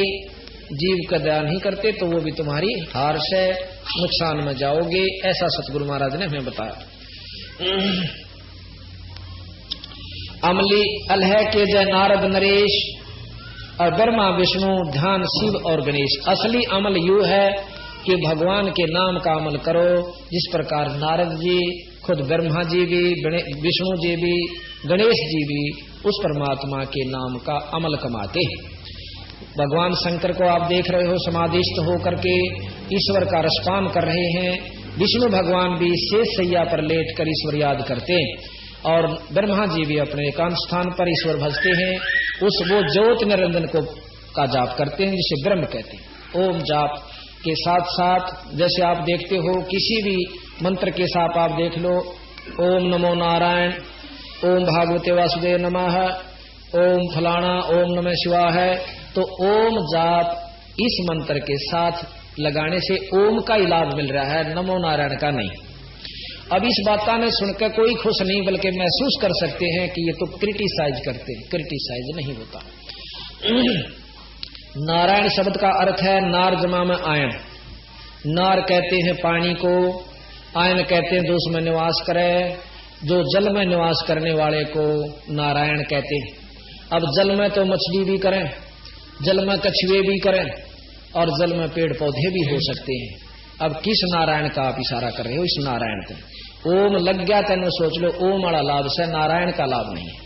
जीव का दया नहीं करते तो वो भी तुम्हारी हार से नुकसान में जाओगे। ऐसा सतगुरु महाराज ने हमें बताया। अमली अलह के जय नारद नरेश, और ब्रह्मा विष्णु ध्यान शिव और गणेश। असली अमल यू है कि भगवान के नाम का अमल करो, जिस प्रकार नारद जी खुद ब्रह्मा जी भी, विष्णु जी भी, गणेश जी भी उस परमात्मा के नाम का अमल कमाते हैं। भगवान शंकर को आप देख रहे हो, समाधिस्थ होकर के ईश्वर का रसपान कर रहे हैं। विष्णु भगवान भी शेष सैया पर लेट कर ईश्वर याद करते हैं, और ब्रह्मा जी भी अपने एकांत स्थान पर ईश्वर भजते हैं। उस वो ज्योत निरंजन को का जाप करते हैं, जिसे ब्रह्म कहते हैं। ओम जाप के साथ साथ जैसे आप देखते हो किसी भी मंत्र के साथ आप देख लो, ओम नमो नारायण, ओम भागवते वासुदेव नमः, ओम फलाना, ओम नमः शिवाय। तो ओम जाप इस मंत्र के साथ लगाने से ओम का ही लाभ मिल रहा है, नमो नारायण का नहीं। अब इस बात ने सुनकर कोई खुश नहीं, बल्कि महसूस कर सकते हैं कि ये तो क्रिटिसाइज करते हैं। क्रिटिसाइज नहीं होता। नारायण शब्द का अर्थ है नार जमा में आयन। नार कहते हैं पानी को, आयन कहते हैं जो उसमें निवास करे। जो जल में निवास करने वाले को नारायण कहते हैं। अब जल में तो मछली भी करें, जल में कछुए भी करें और जल में पेड़ पौधे भी हो सकते हैं। अब किस नारायण का आप इशारा कर रहे हो? इस नारायण को ओम लग गया तेन सोच लो, ओम वाला लाभ से नारायण का लाभ नहीं है।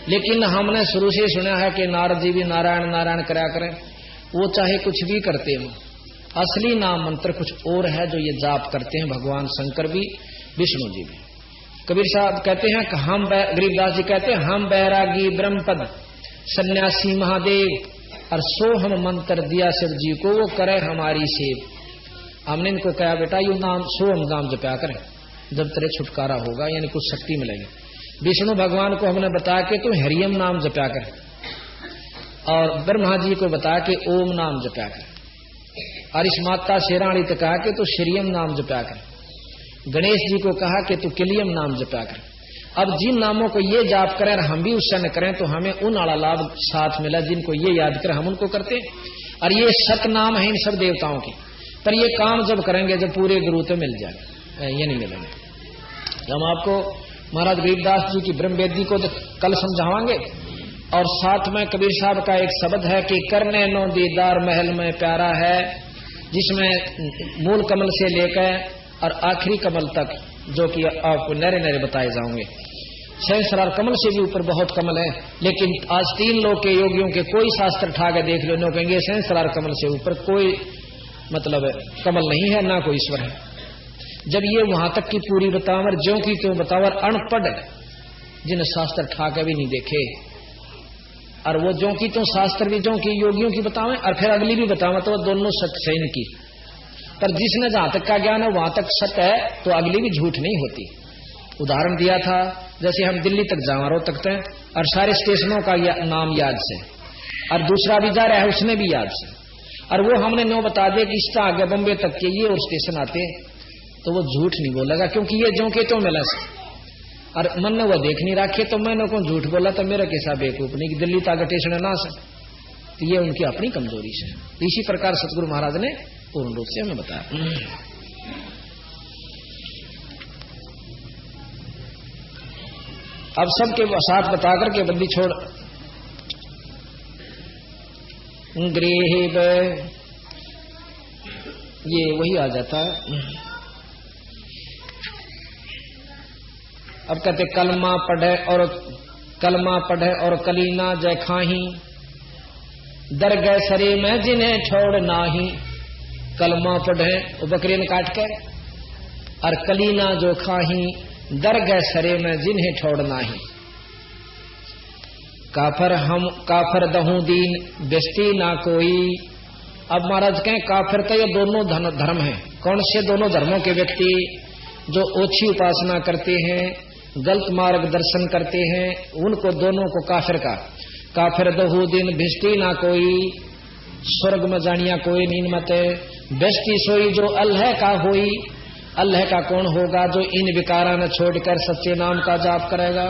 लेकिन हमने शुरू से सुना है कि नारद जी भी नारायण नारायण कराया करें, वो चाहे कुछ भी करते हो, असली नाम मंत्र कुछ और है जो ये जाप करते हैं भगवान शंकर भी, विष्णु जी भी। कबीर साहब कहते हैं कि हम, गरीबदास जी कहते हैं, हम बैरागी ब्रह्मपद सन्यासी महादेव और सो हम मंत्र दिया शिव जी को, वो करे हमारी सेव। हमने इनको कहा बेटा यू नाम सो हम नाम जपया करें, जब तेरे छुटकारा होगा यानी कुछ शक्ति मिलेगी। विष्णु भगवान को हमने बताया कि तू हरियम नाम जपया कर, और ब्रह्मा जी को बताया कि ओम नाम जपया कर, और इस माता शेराणी तो कहा कि तू श्रीयम नाम जपया कर। गणेश जी को कहा कि तू किलियम नाम जपया कर। अब जिन नामों को ये जाप करें और हम भी उससे न करें तो हमें उन आला लाभ साथ मिला जिनको ये याद करें हम उनको करते हैं। और ये सत नाम है इन सब देवताओं के, पर ये काम जब करेंगे जब पूरे गुरु तो मिल जाए, ये नहीं मिलेंगे। हम आपको महाराज गरीबदास जी की ब्रह्मवेदी को कल समझावांगे। और साथ में कबीर साहब का एक शब्द है कि करने नो दीदार महल में प्यारा है, जिसमें मूल कमल से लेकर और आखिरी कमल तक जो कि आपको नरे नरे बताए जाएंगे। सहस्रार कमल से भी ऊपर बहुत कमल है, लेकिन आज 3 लोग के योगियों के कोई शास्त्र उठा के देख लो, कहेंगे सहस्रार कमल से ऊपर कोई मतलब कमल नहीं है, ना कोई ईश्वर है। जब ये वहां तक की पूरी बतावर ज्यों की त्यों बतावर अनपढ़ जिन शास्त्र उठा के भी नहीं देखे, और वो ज्यों की त्यों शास्त्र भी ज्यों की योगियों की बतावे और फिर अगली भी बतावे, तो दोनों सच सही की। पर जिसने जहां तक का ज्ञान है वहां तक सत्य है, तो अगली भी झूठ नहीं होती। उदाहरण दिया था, जैसे हम दिल्ली तक जावारों तक हैं और सारे स्टेशनों का नाम याद से, और दूसरा भी जा रहा है उसने भी याद से, और वो हमने नो बता दिया कि इसका आगे बम्बे तक के ये और स्टेशन आते हैं, तो वो झूठ नहीं बोलेगा, क्योंकि ये जो के तो मिला से और मन ने वो देख नहीं रखे, तो मैंने को झूठ बोला तो मेरा कैसा बेवकूफ नहीं कि दिल्ली तक स्टेशन ना से, तो ये उनकी अपनी कमजोरी से। इसी प्रकार सतगुरु महाराज ने पूर्ण रूप से हमें बताया। अब सबके साथ बता करके बंदी छोड़ गृह ये वही आ जाता है। अब कहते कलमा पढ़े और कलीना जय खाही, दरगह सरे में जिन्हें छोड़ नाही। कलमा पढ़े वो बकरी ने काट के, और कलीना जो खाही दरगह सरे में जिन्हें छोड़ नाही। काफर दहू दीन बेस्ती ना कोई। अब महाराज कहें काफिर तो ये दोनों धर्म हैं। कौन से दोनों धर्मों के व्यक्ति? जो ओछी उपासना करते हैं, गलत मार्ग दर्शन करते हैं, उनको दोनों को काफिर का। काफिर दहू दिन भिष्टी ना कोई, स्वर्ग में जानिया कोई नींद मत। बेस्ती सोई जो अल्लाह का होई। अल्लाह का कौन होगा? जो इन विकारा न छोड़कर सच्चे नाम का जाप करेगा।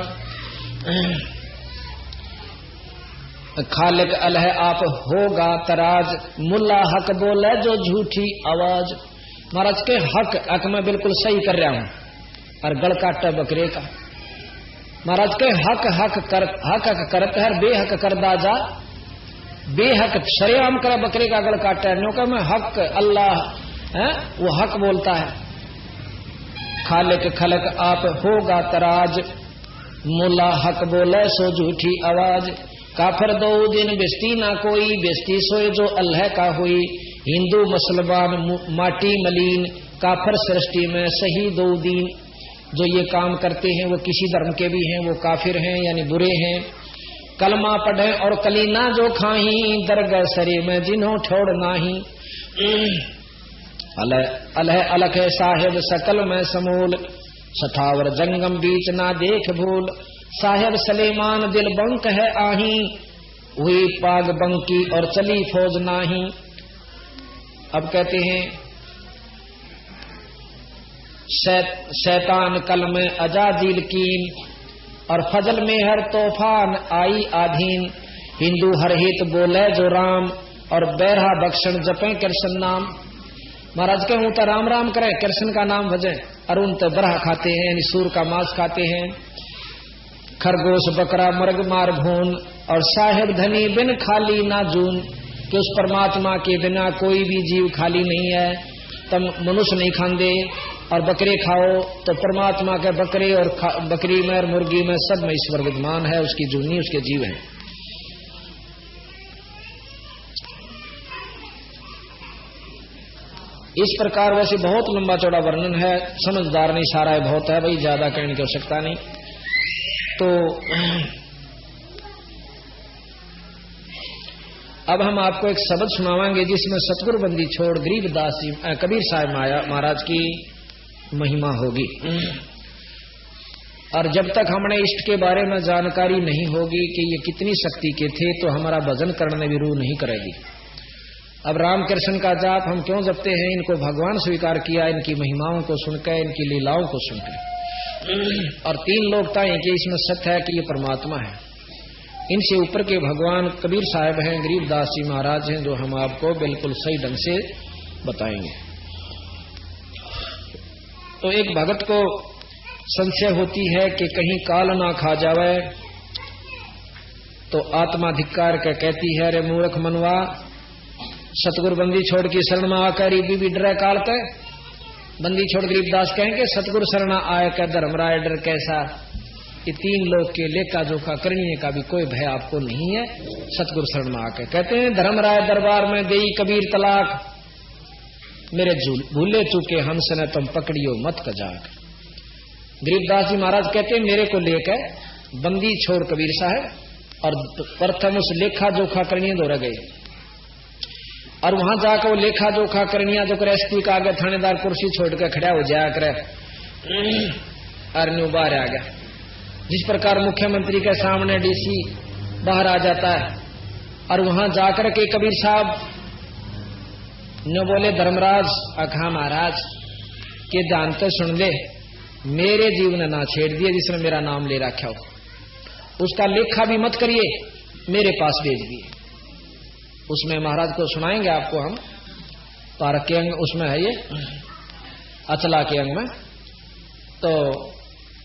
खालिक अल्लाह आप होगा तराज, मुल्ला हक बोले जो झूठी आवाज। महाराज के हक मैं बिल्कुल सही कर रहा हूं, और गल काटा बकरे का। महाराज के हक करते है, बेहक कर दाजा। बेहक शरेआम करे बकरे का गल काटा है, नो मैं हक अल्लाह है, वो हक बोलता है। खालिक खलक आप होगा तराज, मुल्ला हक बोले सो झूठी आवाज। काफिर दो दिन बेस्ती ना कोई, बेस्ती सोए जो अल्लाह का हुई। हिंदू मुसलमान माटी मलीन, काफिर सृष्टि में सही 2 दिन। जो ये काम करते हैं वो किसी धर्म के भी हैं, वो काफिर हैं यानी बुरे हैं। कलमा पढ़े और कलीना जो खाही, दरगह सरे में जिन्हों छोड़ नाही। अलह अलख साहेब सकल में समूल, सठावर जंगम बीच ना देख भूल। साहेब सलेमान दिल बंक है आही, हुई पाग बंकी और चली फौज नाही। अब कहते हैं शैतान कल में अजाजील कीन, और फजल में हर तूफान आई आधीन। हिंदू हर हित बोले जो राम, और बैरहा बख्शन जपे कृष्ण नाम। महाराज के हूं तो राम राम करें, कृष्ण का नाम भजे। और उन तो बरहा खाते हैं, यानी सूर का मांस खाते हैं, खरगोश बकरा मर्ग मार भून, और साहेब धनी बिन खाली ना जून, कि उस परमात्मा के बिना कोई भी जीव खाली नहीं है। तब मनुष्य नहीं खाते, और बकरे खाओ तो परमात्मा के बकरे और बकरी में और मुर्गी में सब में ईश्वर विद्यमान है, उसकी जूनी उसके जीव है। इस प्रकार वैसे बहुत लंबा चौड़ा वर्णन है, समझदार नहीं सारा है, बहुत है भाई, ज्यादा कहने की आवश्यकता नहीं। तो अब हम आपको एक शब्द सुनावांगे जिसमें सतगुरु बंदी छोड़ गरीबदास जी कबीर साहब महाराज की महिमा होगी। और जब तक हमने इष्ट के बारे में जानकारी नहीं होगी कि ये कितनी शक्ति के थे, तो हमारा भजन करने भी रूह नहीं करेगी। अब राम कृष्ण का जाप हम क्यों जपते हैं? इनको भगवान स्वीकार किया, इनकी महिमाओं को सुनकर, इनकी लीलाओं को सुनकर। और तीन लोकता है कि इसमें सत्य है कि ये परमात्मा है। इनसे ऊपर के भगवान कबीर साहब हैं, गरीबदास जी महाराज हैं, जो हम आपको बिल्कुल सही ढंग से बताएंगे। तो एक भगत को संशय होती है कि कहीं काल ना खा जावे, तो आत्मा धिक्कार के कहती है, रे मूर्ख मनवा, सतगुरु बंदी छोड़ की शरण में आकर भी डर काल के। बंदी छोड़ गरीबदास कहेंगे सतगुरु शरण आय का धर्मराय डर कैसा। ये तीन लोग के लेखा जोखा करने का भी कोई भय आपको नहीं है, सतगुरु शरण में आकर। कहते हैं धर्मराय दरबार में देई कबीर तलाक, मेरे भूले चूके हंस ने तुम पकड़ियो मत कजाक। गरीबदास जी महाराज कहते हैं मेरे को लेकर बंदी छोड़ कबीर साहब, और प्रथम उस लेखा जोखा करनी दो रह गए। और वहां जाकर वो लेखा जोखा करनिया जो कर एसपी का आगे थानेदार कुर्सी छोड़कर खड़ा हो जाया करे, अरन्यू बाहर आ गया। जिस प्रकार मुख्यमंत्री के सामने डीसी बाहर आ जाता है, और वहां जाकर के कबीर साहब न बोले धर्मराज अखा महाराज के जानते सुन ले, मेरे जीव ने ना छेड़ दिए जिसने मेरा नाम ले रखा हो, उसका लेखा भी मत करिए, मेरे पास भेज दिए। उसमें महाराज को सुनाएंगे आपको हम, पारक के अंग उसमें है ये, अचला के अंग में। तो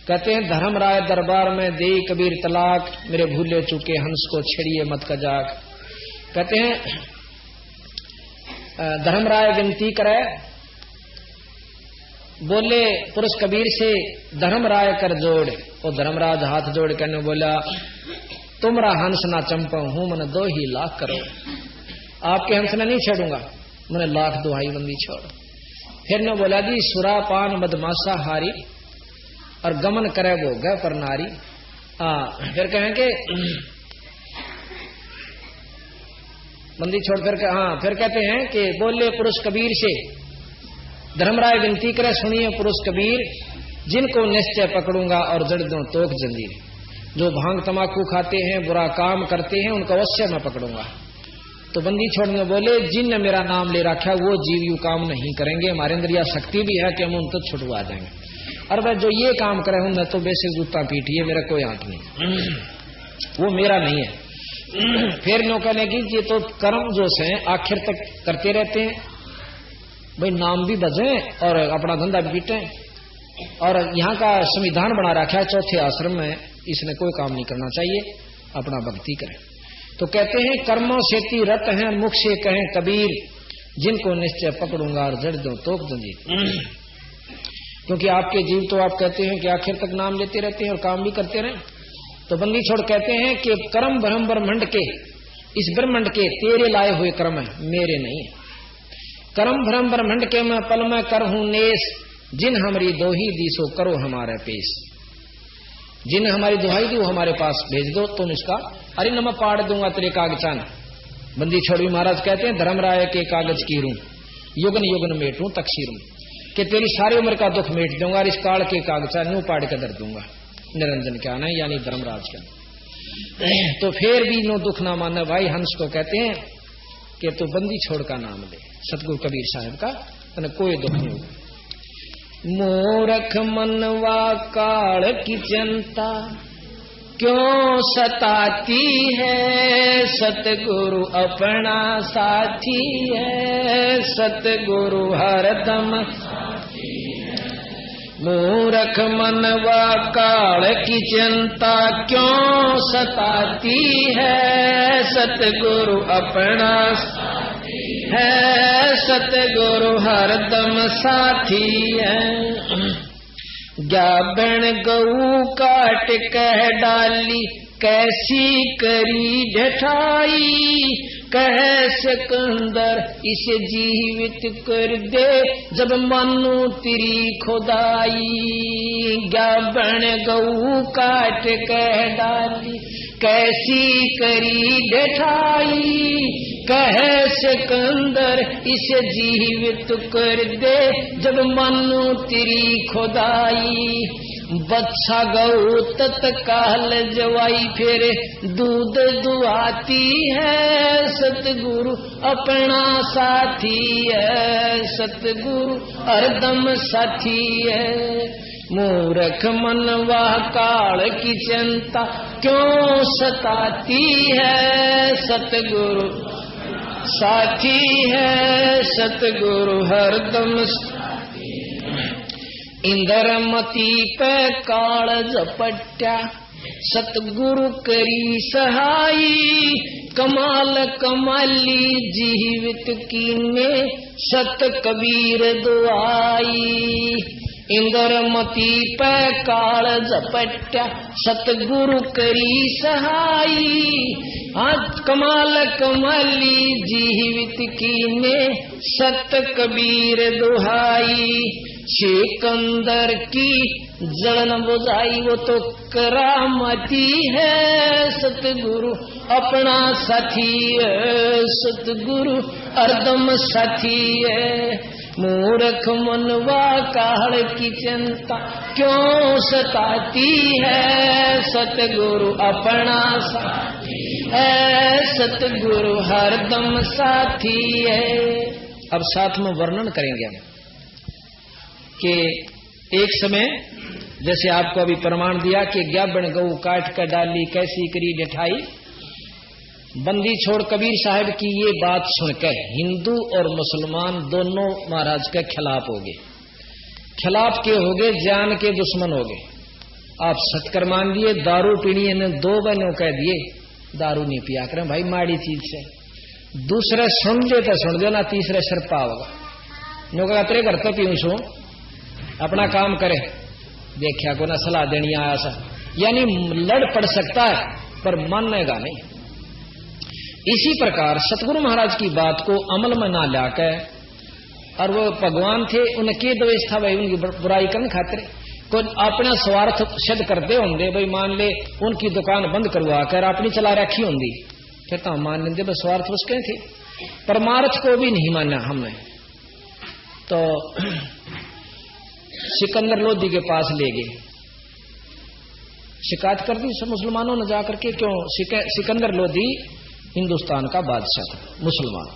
कहते हैं धर्मराय दरबार में दे कबीर तलाक, मेरे भूले चूके हंस को छेड़िए मत कजाक। कहते हैं धर्मराय विनती करे, बोले पुरुष कबीर से धर्मराय कर जोड़, और धर्मराज हाथ जोड़ करने बोला तुमरा हंस ना चंपा हूं, मन 2 ही लाख करो, आपके हंस ने नहीं छेड़ूंगा, मैंने 1 लाख दुहाई बंदी छोड़। फिर ने बोला जी सुरापान बदमाशा हारी, और गमन करे वो गए पर नारी। फिर कहेंगे बंदी छोड़ करके, फिर कहते हैं कि बोले पुरुष कबीर से धर्मराय विनती करे, सुनिए पुरुष कबीर, जिनको निश्चय पकड़ूंगा और जड़ दूं तोक जंजीर। जो भांग तमाकू खाते हैं, बुरा काम करते हैं, उनको अवश्य मैं पकड़ूंगा। तो बंदी छोड़ने बोले जिनने मेरा नाम ले रखा वो जीव यू काम नहीं करेंगे, हमारे अंदर यह शक्ति भी है कि हम उन तक छुटवा देंगे। और वह जो ये काम करे उन तो बेसिक जूता पीटिए, मेरा कोई हाथ नहीं, वो मेरा नहीं है। फिर नो कहने की ये तो कर्म जो से आखिर तक करते रहते हैं, भाई नाम भी बजे और अपना धंधा भी पीटे। और यहाँ का संविधान बना रखा है चौथे आश्रम में, इसने कोई काम नहीं करना चाहिए, अपना भक्ति करें। तो कहते हैं कर्मों से ती रत हैं, मुख से कहें कबीर, जिनको निश्चय पकड़ूंगा और जड़ दो तोक जंजीर। क्योंकि आपके जीव तो आप कहते हैं कि आखिर तक नाम लेते रहते हैं और काम भी करते रहे। तो बंदी छोड़ कहते हैं कि कर्म ब्रह्म ब्रह्मंड के, इस ब्रह्मंड के तेरे लाए हुए कर्म है, मेरे नहीं। कर्म ब्रह्म ब्रह्मंड के मैं पल में कर हूं नेस, जिन हमारी दोही दी सो करो हमारे पेश। जिन हमारी दुहाई दी वो हमारे पास भेज दो, तुम इसका अरे न मैं पाड़ दूंगा तेरे कागचान। बंदी छोड़ी महाराज कहते हैं धर्मराय के कागज की रू, युगन युगन मेटू तकसीरूं, कि तेरी सारी उम्र का दुख मेट दूंगा और इस काल के कागचान न्यू पाड़ के दर दूंगा। निरंजन क्या ना यानी धर्मराज का। तो फिर भी नो दुख ना माने भाई, हंस को कहते हैं कि तू बंदी छोड़ का नाम ले, सतगुरु कबीर साहब का, तो कोई दुख नहीं होगा। मूर्ख मनवा काल की चिंता क्यों सताती है, सतगुरु अपना साथी है, सतगुरु हरदम मूर्ख मनवा काल की चिंता क्यों सताती है, सतगुरु अपना है, सतगुरु हरदम साथी है। ज्ञाबन गऊ काट कह डाली, कैसी करी ढठाई, कह सिकंदर इसे जीवित कर दे, जब मानू तेरी खुदाई। ज्ञाबन गऊ काट कह डाली, कैसी करी ढठाई, कह सिकंदर इसे जीवित कर दे, जब मानू तेरी खुदाई। बच्चा गऊ तत्काल जवाई, फिर दूध दुआती है, सतगुरु अपना साथी है, सतगुरु हरदम साथी है। मूर्ख मनवा काल की चिंता क्यों सताती है, सतगुरु साथी है, सतगुरु हरदम। इंद्रमती पे काल झपट्या, सतगुरु करी सहाई, कमाल कमाली जीवित कीने, सत कबीर दुआई। इंद्रमती पे काल झपट्या, सतगुरु करी सहाई, आज कमाल कमाली जीवित कीने, सत कबीर दुहाई। सिकंदर की जलन बुझाई, वो तो करामती है, सतगुरु अपना साथी है, सतगुरु हरदम साथी है। मूर्ख मनवा काल की चिंता क्यों सताती है, सतगुरु अपना साथी है, सतगुरु हरदम साथी है। अब साथ में वर्णन करेंगे हम कि एक समय जैसे आपको अभी प्रमाण दिया कि ज्ञाबन गऊ काट कर डाली, कैसी करी ढठाई। बंदी छोड़ कबीर साहब की ये बात सुनकर हिंदू और मुसलमान दोनों महाराज के खिलाफ हो गए। खिलाफ के हो गए, जान के दुश्मन हो गए। आप सटकर मान दिए, दारू पीनी ने दो बहनों कह दिए दारू नहीं पिया करें भाई, माड़ी चीज से। दूसरे सुन दे तो सुन दे ना, तीसरे सिर पा होगा। नो कहा तेरे घर तो पीऊं सू, अपना काम करे, देखा को ना सलाह देनी आया सा। यानी लड़ पड़ सकता है पर मानेगा नहीं। इसी प्रकार सतगुरु महाराज की बात को अमल में ना लाकर, और वो भगवान थे, उनके द्वेष था भाई उनकी बुराई करने खातिर, कोई अपना स्वार्थ सिद्ध करते होंगे भाई। मान ले उनकी दुकान बंद करवा कर अपनी चला रखी होंगी, फिर तो हम मान लेंगे भाई स्वार्थ उसके थे। परमार्थ को भी नहीं माना हमने। तो सिकंदर लोधी के पास ले गए, शिकायत कर दी सब मुसलमानों ने जाकर के। क्यों? सिकंदर लोधी हिंदुस्तान का बादशाह था, मुसलमान।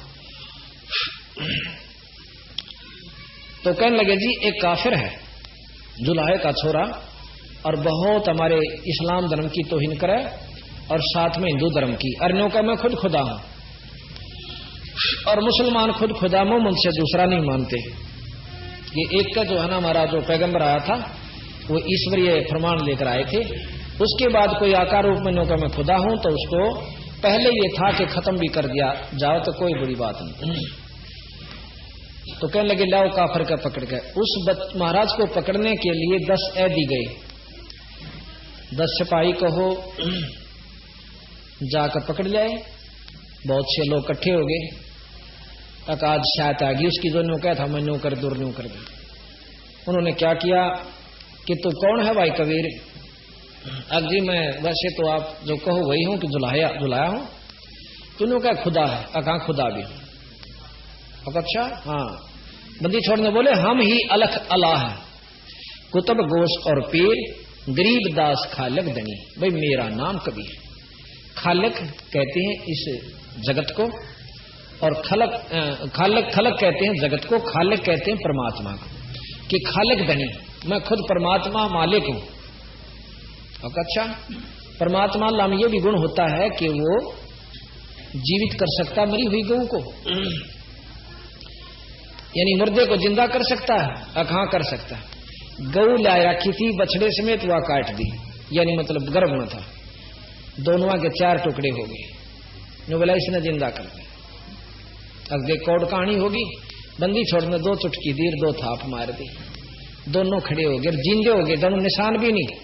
तो कहने लगे जी एक काफिर है, जुलाहे का छोरा, और बहुत हमारे इस्लाम धर्म की तौहीन करे और साथ में हिंदू धर्म की। अरनों का मैं खुद खुदा हूं, और मुसलमान खुद खुदा मोहम्मद से दूसरा नहीं मानते। ये एक का जो है ना हमारा जो पैगंबर आया था वो ईश्वरीय प्रमाण लेकर आए थे। उसके बाद कोई आकार रूप में नौका मैं खुदा हूं, तो उसको पहले ये था कि खत्म भी कर दिया जाओ तो कोई बड़ी बात नहीं। तो कहने लगे लाओ काफिर का पकड़ के। उस महाराज को पकड़ने के लिए 10 ऐदी गए, 10 सिपाही कहो जाकर पकड़ लाए। बहुत से लोग इकट्ठे हो गए। आज शायद आ गई उसकी, जो न्यू कहा था मैं न्यू कर दूर न्यू कर दूं। उन्होंने क्या किया कि तू कौन है भाई कबीर? अब जी मैं वैसे तो आप जो कहो वही हूं कि जुलाया हूं। तूने कहा खुदा है। अका खुदा भी। अच्छा हाँ। बंदी छोड़ने बोले हम ही अलख अल्लाह है, कुतुब गोश और पीर, गरीब दास खालक दनी। भाई मेरा नाम कबीर। खालक कहते हैं इस जगत को, और खालक कहते हैं जगत को, खालक कहते हैं परमात्मा को। कि खालक दनी, मैं खुद परमात्मा मालिक हूं। अच्छा, परमात्मा अल्लाह में यह भी गुण होता है कि वो जीवित कर सकता मरी हुई गऊ को, यानी मुर्दे को जिंदा कर सकता है। हाँ कर सकता है। गऊ ला रखी थी बछड़े समेत, वह काट दी, यानी मतलब गर्भ में था, दोनों के 4 टुकड़े हो गए। नो बोला इसने जिंदा कर दिया। अब देख कौड़ कहानी होगी, बंदी छोड़ने 2 चुटकी दी, 2 थाप मार दी, दोनों खड़े हो गए, जिंदे हो गए, दोनों निशान भी नहीं,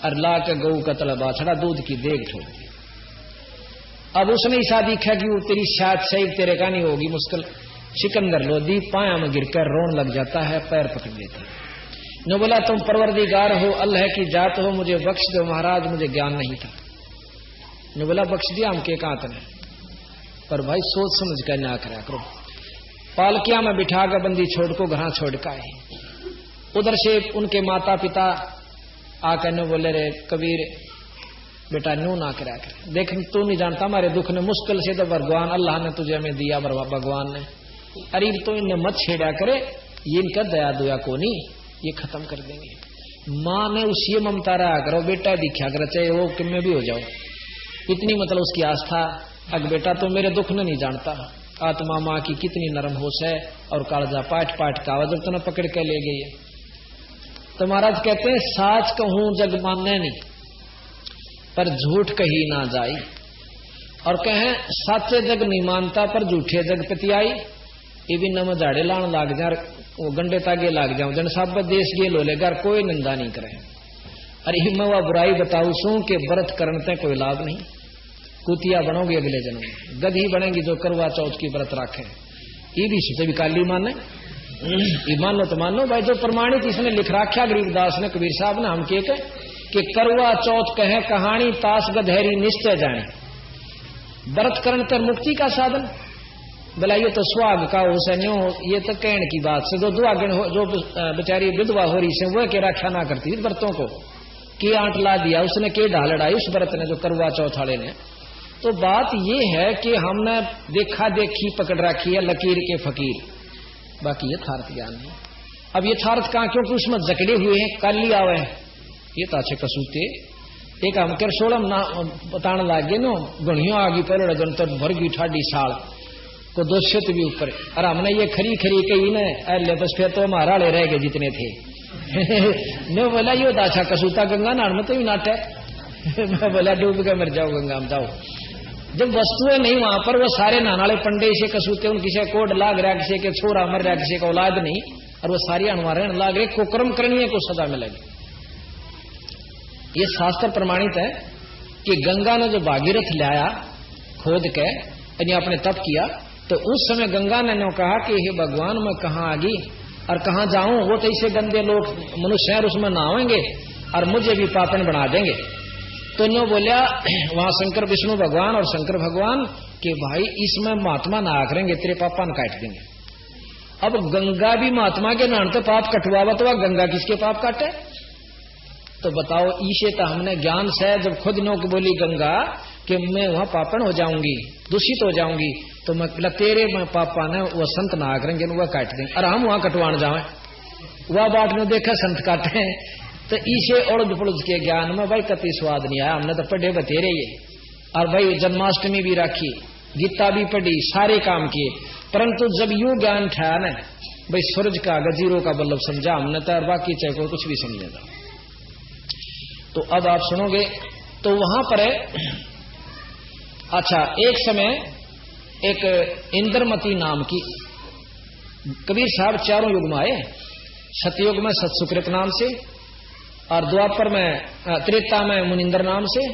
और ला के गऊ का तला बाछड़ा दूध की देग छोड़ दी। अब उसने ऐसा दिखा कि वो तेरी शायद सही तेरे का नहीं होगी, मुश्किल सिकंदर लोधी पाया में गिरकर रोन लग जाता है, पैर पकड़ लेता है। न बोला तुम परवरदिगार हो, अल्लाह की जात हो, मुझे बख्श दो महाराज, मुझे ज्ञान नहीं था। न बोला बख्श दिया, हम के कांत ने, पर भाई सोच समझ कर ना करा करो। पालकिया में बिठा कर बंदी छोड़ को घर छोड़ का है। उधर से उनके माता पिता आकर न बोले रे कबीर बेटा न्यू ना करा कर, देख तू नहीं जानता हमारे दुख ने, मुश्किल से तो भगवान अल्लाह ने तुझे हमें दिया, भगवान ने, अरे तो इन्हें मत छेड़ा करे, ये इनका दया दुया को नहीं, ये खत्म कर देंगे। माँ ने उसी ममता रहा करो, बेटा दिखा कर चाहे वो किम में भी हो जाओ, इतनी मतलब उसकी आस्था। अग बेटा तो मेरे दुख ने नहीं जानता, आत्मा माँ की कितनी नरम होश है, और कालजा पाट पाट का जब तो न पकड़ के ले गई है। तो महाराज कहते हैं साच कहूं जग मानने नहीं, पर झूठ कही ना जाई, और कहें साचे जग नहीं मानता पर झूठे जग पतियाई। ये भी नम झाड़े लान लाग जा, वो गंडे तागे लाग जाऊं, जन सब देश गेल हो लेगा, कोई निंदा नहीं करे। अरे मैं वह बुराई बताऊ सू कि व्रत करने कोई लाभ नहीं, कुतिया बनोगे अगले जन्म में, गधी बनेगी जो करवा चौथ की व्रत रखे। ये भी सोचे भी काली माने, ये मान लो तो मान लो भाई, जो प्रमाणित इसने लिख रखा गरीबदास ने, कबीर साहब ने, हम के कि करवा चौथ कहे कहानी, तास गधेरी निश्चय जाने, व्रत करण कर मुक्ति का साधन। बोला ये तो सुहाग का हो सन्यो, ये तो कहने की बात से, जो दुआगण हो, जो बेचारी विधवा हो रही से वह के रक्षा ना करती व्रतों को, के आंट ला दिया उसने, के ढाल लड़ाई उस व्रत ने जो करवा चौथ वाले ने। तो बात ये है कि हमने देखा देखी पकड़ रखी है लकीर के फकीर, बाकी यथार्थ ज्ञान नहीं। अब यथार्थ कहां, क्योंकि उसमें जकड़े हुए हैं, काली आवे ये तो अच्छे कसूते। एक हम कर सोलम ना बताने लागे नो, गणियों आगी पहले जन तो भर गई ठाडी साल को 200 भी ऊपर, और हमने ये खरी खरी कही न, अरे बस फिर तो हमारा ले रह गए जितने थे। नो बोला ये तो अच्छा कसूता, गंगा नान में तो भी नाट है। मैं बोला डूब के मर जाओ गंगा में जाओ। जब वस्तुएं नहीं वहां पर, वो सारे नानाले पंडे से कसूते, उन किसी कोड लाग रहा, किसी के छोरा मर रहा, किसी का औलाद नहीं, और वो सारी अनवार लाग रहे, कुकर्म करनी है को सजा मिलेगी। ये शास्त्र प्रमाणित है कि गंगा ने जो भागीरथ लाया खोद के, यानी आपने तप किया, तो उस समय गंगा ने कहा कि हे भगवान मैं कहाँ आ गई और कहाँ जाऊं, वो तो ऐसे गंदे लोग मनुष्य हैं, उसमें नहाएंगे और मुझे भी पापन बना देंगे। तो नो बोलिया वहां शंकर विष्णु भगवान और शंकर भगवान कि भाई इसमें महात्मा नहा करेंगे, तेरे पापा न काट देंगे। अब गंगा भी महात्मा के नाम तो पाप कटवावा, तो गंगा किसके पाप काटे? तो बताओ, ईशे तो हमने ज्ञान से जब खुद नो की बोली गंगा कि मैं वहां पापन हो जाऊंगी, दूषित हो जाऊंगी, तो मैं तेरे पापा ने वो संत नहा करेंगे, वह काट देंगे, और हम वहां कटवान जाए, वह बाट में देखा संत काटे। तो ईशे उड़द पुड़द के ज्ञान में भाई कति स्वाद नहीं आया, हमने तो पढ़े बतेरे ये, और भाई जन्माष्टमी भी रखी, गीता भी पढ़ी, सारे काम किए, परंतु जब यूं ज्ञान था ना भाई सूरज का गजीरों का बल्लभ समझा हमने तो, और बाकी चाहे कोई कुछ भी समझेगा। तो अब आप सुनोगे, तो वहां पर अच्छा एक समय एक इंद्रमती नाम की, कबीर साहब चारों युग में आए, सतयुग में सतसुकृत नाम से, और द्वापर में त्रेता में मुनिंदर नाम से,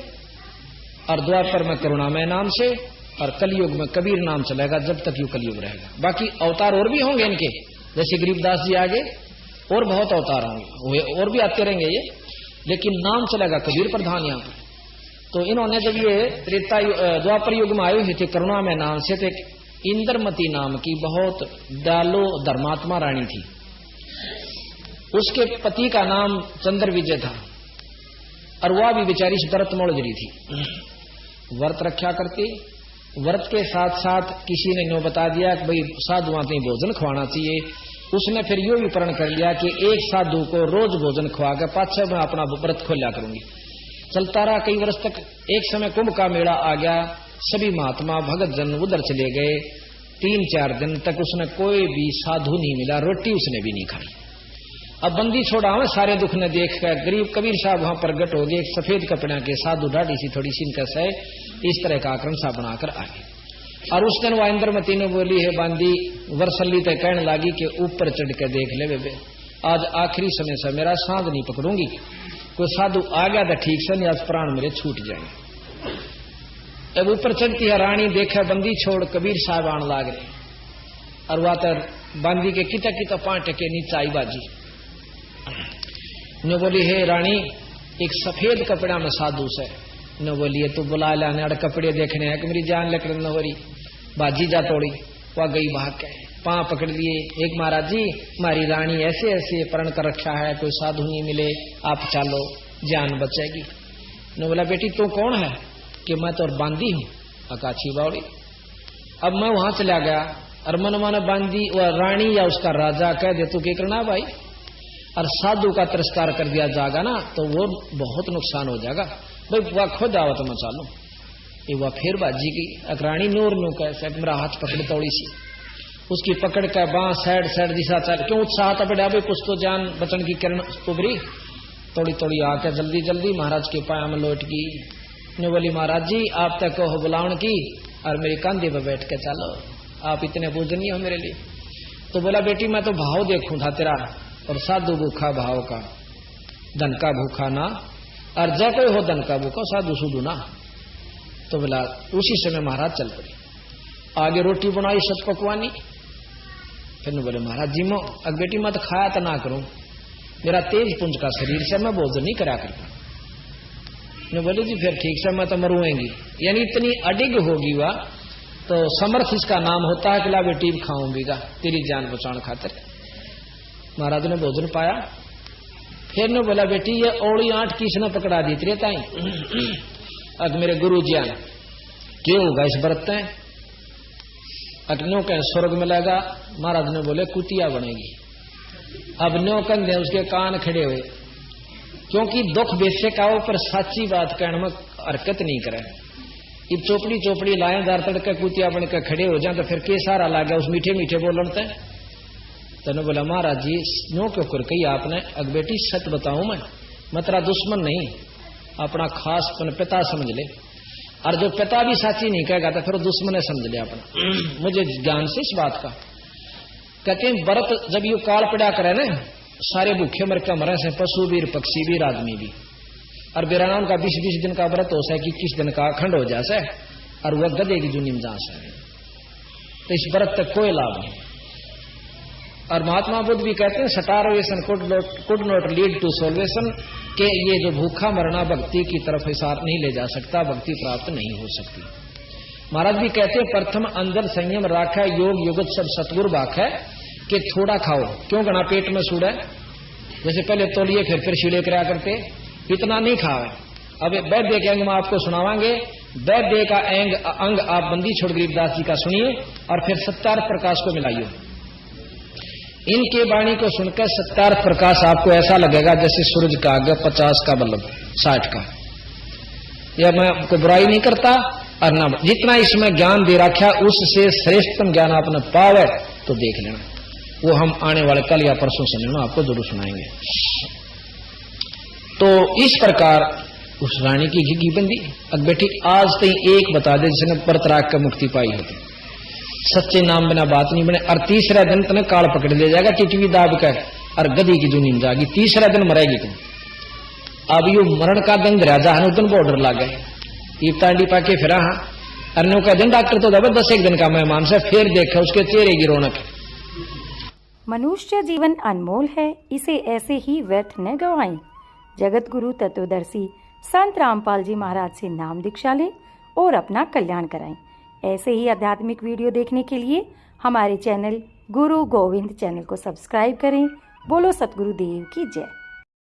और द्वापर में करुणामय नाम से, और कलयुग में कबीर नाम चलेगा जब तक यू कलयुग रहेगा। बाकी अवतार और भी होंगे इनके, जैसे गरीबदास जी आगे और बहुत अवतार होंगे, और भी आते रहेंगे ये, लेकिन नाम चलेगा कबीर प्रधान यहाँ पर। तो इन्होंने जब ये त्रेता द्वापर युग में आए हुए थे करुणामय नाम से, तो एक इंद्रमती नाम की बहुत दयालु धर्मात्मा रानी थी, उसके पति का नाम चंद्र विजय था, और वह भी बेचारी व्रत मोड़ जरी थी, व्रत रक्षा करती। व्रत के साथ साथ किसी ने नो बता दिया कि भाई साधुओं को भोजन खवाना चाहिए, उसने फिर यो भी प्रण कर लिया कि एक साधु को रोज भोजन खवा कर पाछे मैं अपना व्रत खोला करूंगी। चलता रहा कई वर्ष तक। एक समय कुंभ का मेला आ गया, सभी महात्मा भगत जन उधर चले गए, 3-4 दिन तक उसने कोई भी साधु नहीं मिला, रोटी उसने भी नहीं खाई। अब बंदी छोड़ा हमें सारे दुख ने देख कर गरीब कबीर साहब वहां प्रगट हो गए, एक सफेद कपड़े के साधु ढाडी सी थोड़ी सी इनका है, इस तरह का आक्रम सा बनाकर आगे। और उस दिन वह इंद्रमती ने बोली है बांदी वर्षल्ली तक कहने लगी कि ऊपर चढ़ के देख ले बेबे, आज आखिरी समय से मेरा सांध नहीं पकड़ूंगी, कोई साधु आ गया तो ठीक से, नहीं आज प्राण मेरे छूट जाएंगे। अब ऊपर चढ़ती है रानी, देखा बंदी छोड़ कबीर साहब आने लाग रहे, और वह तर बांदी के किता किता 5 टके नीचे आई बाजी ने बोली हे रानी एक सफेद कपड़ा में साधु से ने बोलिए तू बुला लाने और कपड़े देखने है कि मेरी जान लेकर न हो रही। बाजी जा तोड़ी, वह गई भाग के, पांव पकड़ लिए, एक महाराज जी हमारी रानी ऐसे ऐसे प्रण कर रखा है, कोई साधु नहीं मिले, आप चलो जान बचेगी। ने बोला बेटी तू कौन है? कि मैं तो बांदी हूं अकाछी बावड़ी। अब मैं वहां चला गया और मन माने बांदी वह रानी या उसका राजा कह दे तू क्या करना भाई, और साधु का तिरस्कार कर दिया जाएगा ना तो वो बहुत नुकसान हो जाएगा भाई, वह खुद आवत मैं चालू। ये वह फिर बाजी की अकरानी नूर नू कैसे मेरा हाथ पकड़ तोड़ी सी, उसकी पकड़ कर बां साइड साइड दिशा चल, क्यों उत्साह तबड़ा भाई कुछ तो जान बचन की किरण उभरी, तोड़ी तोड़ी आकर जल्दी जल्दी महाराज के पाया में लौट गई। ने बोली महाराज जी आप तक हो बुलावन की और मेरे कंधे पर बैठ के चलो, आप इतने पूजनीय हो मेरे लिए। तो बोला बेटी मैं तो भाव देखूं था तेरा, और साधु भूखा भाव का, धन का भूखा ना, और जय कोई हो धन का भूखा साधु सुधु ना। तो बोला उसी समय महाराज चल पड़े, आगे रोटी बनाई सच पकवानी। फिर बोले महाराज जी मो अग बेटी मत खाया तो ना करूं, मेरा तेज पुंज का शरीर से मैं भोजन नहीं करा करता। ने बोले जी फिर ठीक से मैं तो मरुएंगी, यानी इतनी अडिग होगी वह तो समर्थ इसका नाम होता है कि ला बेटी खाऊंगा तेरी जान बचाने खातिर। महाराज ने भोजन पाया, फिर ने बोला बेटी ये औड़ी आठ किसने पकड़ा दी तेरे ताई? अब मेरे गुरु जी क्यों होगा इस व्रत में? अग्नियों के स्वर्ग मिलेगा। महाराज ने बोले कुतिया बनेगी। अब न्यो कंधे उसके कान खड़े हुए, क्योंकि दुख बेचे का ऊपर साची बात कहने में हरकत नहीं करे। इब चोपड़ी चोपड़ी लाए दार तड़के कुतिया बनकर खड़े हो जाए तो फिर के सारा ला गया उस मीठे मीठे बोलते। तो ने बोला महाराज जी नो क्यों कर कही आपने? अग बेटी सच बताऊं मैं तेरा दुश्मन नहीं, अपना खास पिता समझ ले, और जो पिता भी साची नहीं कहेगा तो फिर दुश्मन समझ ले अपना। मुझे ज्ञान से इस बात का कहते हैं व्रत जब यू काल पड़ा करे ना सारे भूखे मर के मरे से, पशु भी पक्षी भी आदमी भी। और बेरानाम का 20-20 दिन का व्रत हो सा, 21 दिन का अखंड हो जाए और वह गधे की जुनिम जा से, तो इस व्रत तक कोई लाभ नहीं। और महात्मा बुद्ध भी कहते हैं starvation could not lead to salvation, के ये जो भूखा मरना भक्ति की तरफ हिसार नहीं ले जा सकता, भक्ति प्राप्त नहीं हो सकती। महाराज भी कहते हैं प्रथम अंदर संयम राखा योग युगत सब सतगुरु बाख है, कि थोड़ा खाओ क्यों गणा पेट में सूड़ा, जैसे पहले तोलिए फिर शीले करा करते, इतना नहीं खावे। अब वैद्य के अंग में आपको सुनावांगे, वैद्य का अंग आप बंदी छोड़ गरीबदास जी का सुनिए और फिर 70 प्रकाश को मिलाइए। इनके वाणी को सुनकर 70 प्रकाश आपको ऐसा लगेगा जैसे सूरज का आगे 50 का बल्ब 60 का। यह मैं आपको बुराई नहीं करता, और ना जितना इसमें ज्ञान दे रखा उससे श्रेष्ठतम ज्ञान आपने पावे तो देख लेना, वो हम आने वाले कल या परसों समय में आपको जरूर सुनाएंगे। तो इस प्रकार उस रानी की घी बंदी। अब बेटी आज तक एक बता दे जिसने व्रत राख कर मुक्ति पाई होती, सच्चे नाम बिना बात नहीं बने। और तीसरा दिन तने काल पकड़ ले जाएगा टिटवी दाब कर और गधी की जुनीन जाएगी, तीसरा दिन मरेगी तुम। अब यू मरण का दिन राजा हनुदन बॉर्डर ला गए, तांडी पाके फिरा अरनों का दिन डॉक्टर तो दबा 10 दिन का मेहमान से फिर देखा उसके चेहरे की रौनक। मनुष्य जीवन अनमोल है, इसे ऐसे ही व्यर्थ न गवाएं। जगत गुरु तत्वदर्शी संत रामपाल जी महाराज से नाम दीक्षा लें और अपना कल्याण कराएं। ऐसे ही आध्यात्मिक वीडियो देखने के लिए हमारे चैनल गुरु गोविंद चैनल को सब्सक्राइब करें। बोलो सतगुरुदेव की जय।